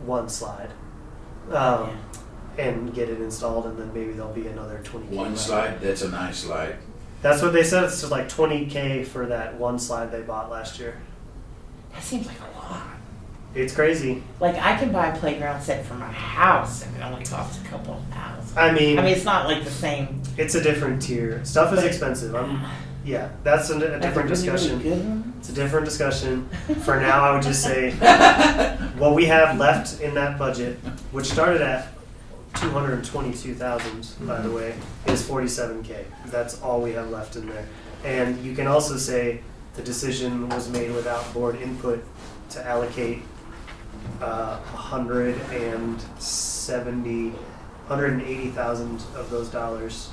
one slide. And get it installed, and then maybe there'll be another 20K. One left. slide, that's a nice slide. That's what they said. It's just like 20K for that one slide they bought last year. That seems like a lot. It's crazy. Like, I can buy a playground set for my house and it only costs a couple of thousand. I mean, It's not like the same. it's a different tier. Stuff is expensive. Yeah, that's a different Like a really, discussion. really good one. It's a different discussion. For now, I would just say what we have left in that budget, which started at 222,000, by the way, is 47K. That's all we have left in there. And you can also say the decision was made without board input to allocate 180,000 of those dollars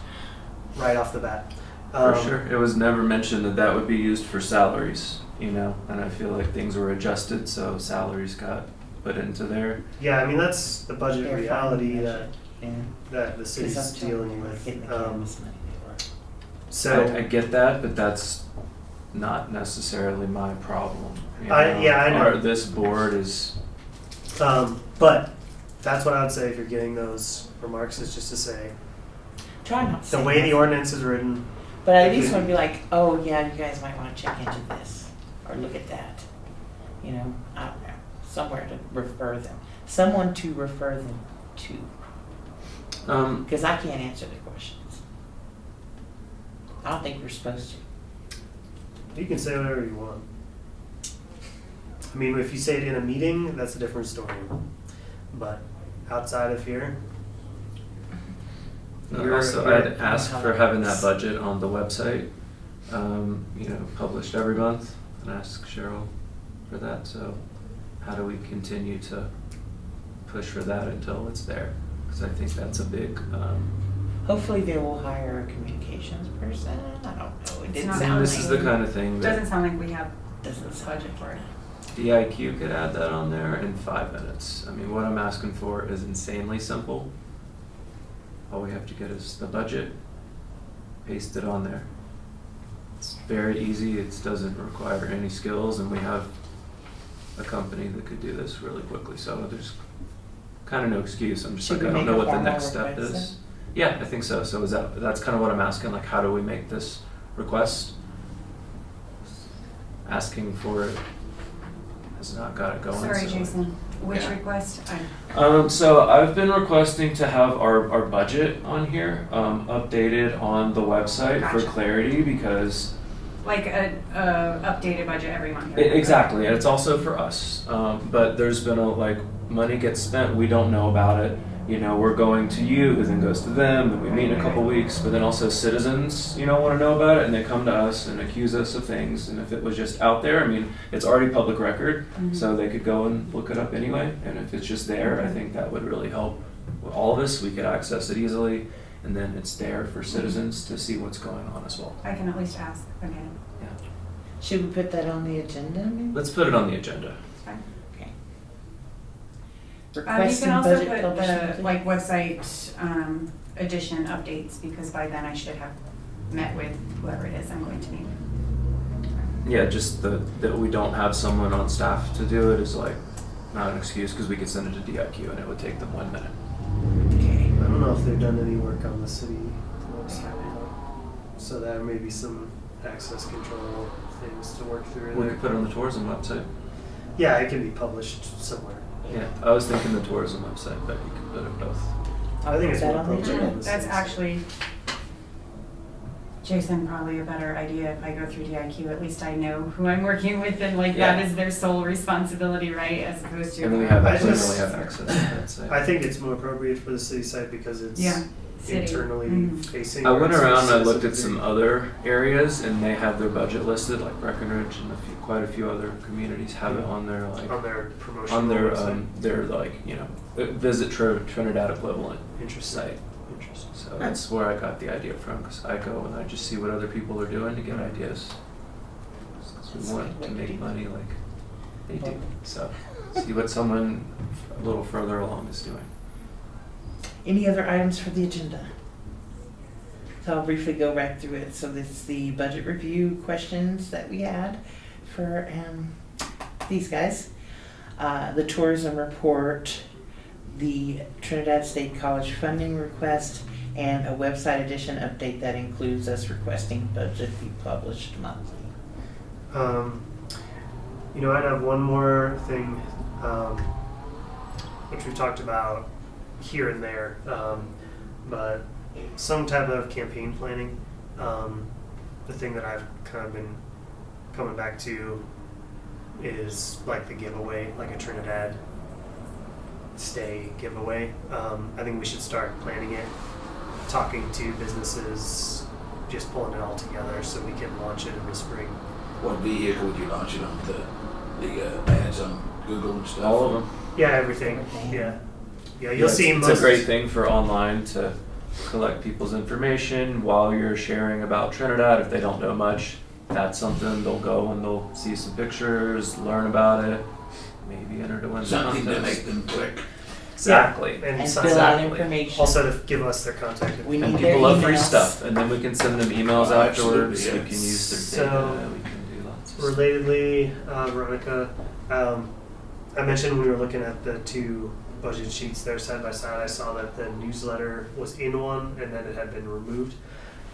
right off the bat. For sure. It was never mentioned that that would be used for salaries, you know, and I feel like things were adjusted, so salaries got put into there. Yeah, I mean, that's the budget They're reality fine, that, yeah. that the city's Because I'm dealing with. getting the canvas money they were. So, I get that, but that's not necessarily my problem. You I know. Or this board is, but that's what I would say if you're getting those remarks, is just to say, Try not to the say way the nothing. ordinance is written, But I at it least could want to be- be like, oh yeah, you guys might want to check into this or look at that. You know, I don't know, somewhere to refer them, someone to refer them to, because I can't answer the questions. I don't think we're supposed to. you can say whatever you want. I mean, if you say it in a meeting, that's a different story. But outside of here, also I'd ask for having that budget on the website, you know, published every month, and ask Cheryl for that. So how do we continue to push for that until it's there? Because I think that's a big, Hopefully they will hire a communications person. I don't know. It It's didn't not- I mean, sound this is the like kind of thing Doesn't that sound like we have doesn't sound budget for it. DIQ could add that on there in 5 minutes. I mean, what I'm asking for is insanely simple. All we have to get is the budget, paste it on there. It's very easy, it doesn't require any skills, and we have a company that could do this really quickly, so there's kind of no excuse. I'm just Should like, we I don't make know a what the formal next step request is. Yeah, I think so. So that's kind of what I'm asking, like, how do we make this request? Asking for it has not got it going. Sorry, so- Jason, which Yeah. request? So I've been requesting to have our budget on here, updated on the website for Gotcha. clarity, because Like a updated budget every month? exactly, and it's also for us. But there's been money gets spent, we don't know about it. You know, we're going to you, who then goes to them, and we meet in a couple weeks. But then also citizens, you know, want to know about it, and they come to us and accuse us of things. And if it was just out there, I mean, it's already public record, Mhm. so they could go and look it up anyway. And if it's just there, I think that would really help with all of us. We could access it easily, and then it's there for citizens to see what's going on as well. I can at least ask again. Yeah, Should we put that on the agenda? Maybe? let's put it on the agenda. It's fine. Okay. You Requesting can also budget put publishing. the, like, website, edition updates, because by then I should have met with whoever it is I'm going to meet with. Yeah, just that we don't have someone on staff to do it is like not an excuse, because we could send it to DIQ and it would take them 1 minute. Okay. I don't know if they've done any work on the city website. So there may be some access control things to work through We there. could put it on the tourism website. Yeah, it can be published somewhere. Yeah, I was thinking the tourism website, but you could put it both. I think it's Put that more on the appropriate agenda. on the That's city actually, Jason, probably a better idea if I go through DIQ. At least I know who I'm working with, and like that Yeah. is their sole responsibility, right? As opposed to. And then we have I actually just- really have access to that site. I think it's more appropriate for the city site because it's Yeah. City. internally Mhm. facing. I where went it's for around and I looked at citizens. some other areas and they have their budget listed, like Breckenridge and quite a few other communities have it on their On their promotional on website. their visit Trinidad equivalent Interesting. site. Interesting. So that's where I got the idea from, because I go and I just see what other people are doing to get ideas. 'Cause we want to make money like they do. So see what someone a little further along is doing. Any other items for the agenda? So I'll briefly go back through it. So this is the budget review questions that we had for these guys. The tourism report, the Trinidad State College funding request, and a website edition update that includes us requesting budget be published monthly. I'd have one more thing, which we've talked about here and there, but some type of campaign planning. The thing that I've kind of been coming back to is like the giveaway, like a Trinidad Stay giveaway. I think we should start planning it, talking to businesses, just pulling it all together so we can launch it in the spring. What vehicle would you launch it on? The ads on Google and stuff? All of them. Yeah, everything. Yeah, you'll see It's most. a great thing for online to collect people's information while you're sharing about Trinidad. If they don't know much, that's something they'll go and they'll see some pictures, learn about it, maybe enter to win the Something to contest. make them click. Exactly. And so- fill out exactly. information. Also to give us their contact We information. And need their people love free emails. stuff, and then we can send them emails Oh, afterwards. absolutely, We yeah. can use their So, data. We can do lots of stuff. Relatedly, Veronica, I mentioned when we were looking at the two budget sheets there side by side, I saw that the newsletter was in one and then it had been removed.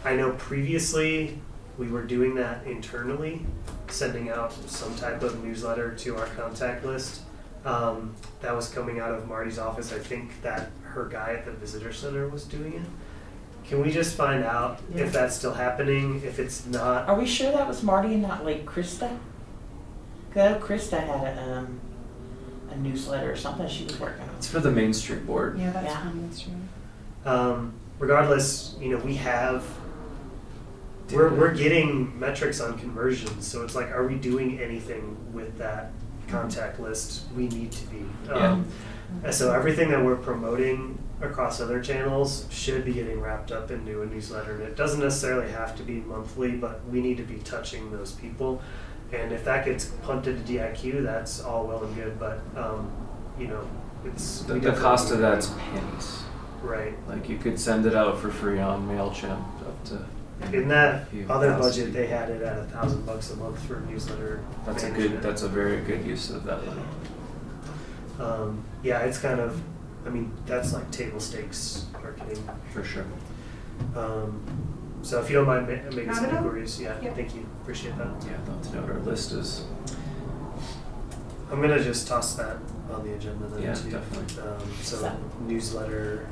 I know previously we were doing that internally, sending out some type of newsletter to our contact list. That was coming out of Marty's office. I think that her guy at the visitor center was doing it. Can we just find out if that's still happening? If it's not, Are we sure that was Marty and not like Krista? Cause I know Krista had a newsletter or something she was working on. It's for the Main Street Board. Yeah, that's Yeah. fine, that's true. regardless, we have, we're getting metrics on conversions, so it's like, are we doing anything with that contact list? We need to be. And so everything that we're promoting across other channels should be getting wrapped up into a newsletter, and it doesn't necessarily have to be monthly, but we need to be touching those people. And if that gets punted to DIQ, that's all well and good, but, it's. The we cost of definitely- that's pennies. Right. Like you could send it out for free on MailChimp up to. In that few other thousand budget, they people. had it at $1,000 a month for newsletter That's a management. good. That's a very good use of that money. Yeah, it's kind of, that's like table stakes marketing. For sure. So if you don't mind making Not some at all. inquiries, yeah, Yep. thank you, appreciate that. Yeah, I'd love to know what our list is. I'm gonna just toss that on the agenda then Yeah, too. definitely. So newsletter.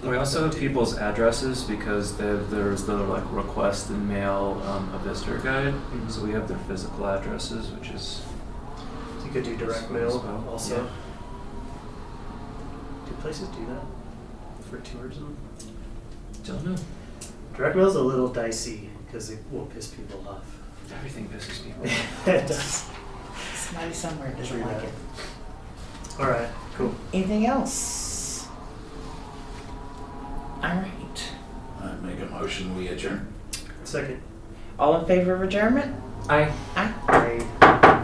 We also have people's addresses because there's the like request and mail a visitor guide. Mhm. So we have their physical addresses, which is You could do direct As well, mail also. yeah. Do places do that for tourism? don't know. Direct mail's a little dicey because it will piss people off. Everything pisses people. It does. Somebody somewhere doesn't True like that. it. All right, cool. Anything else? All right. I make a motion, we adjourn. Second. All in favor of adjournment? Aye. Aye. Aye.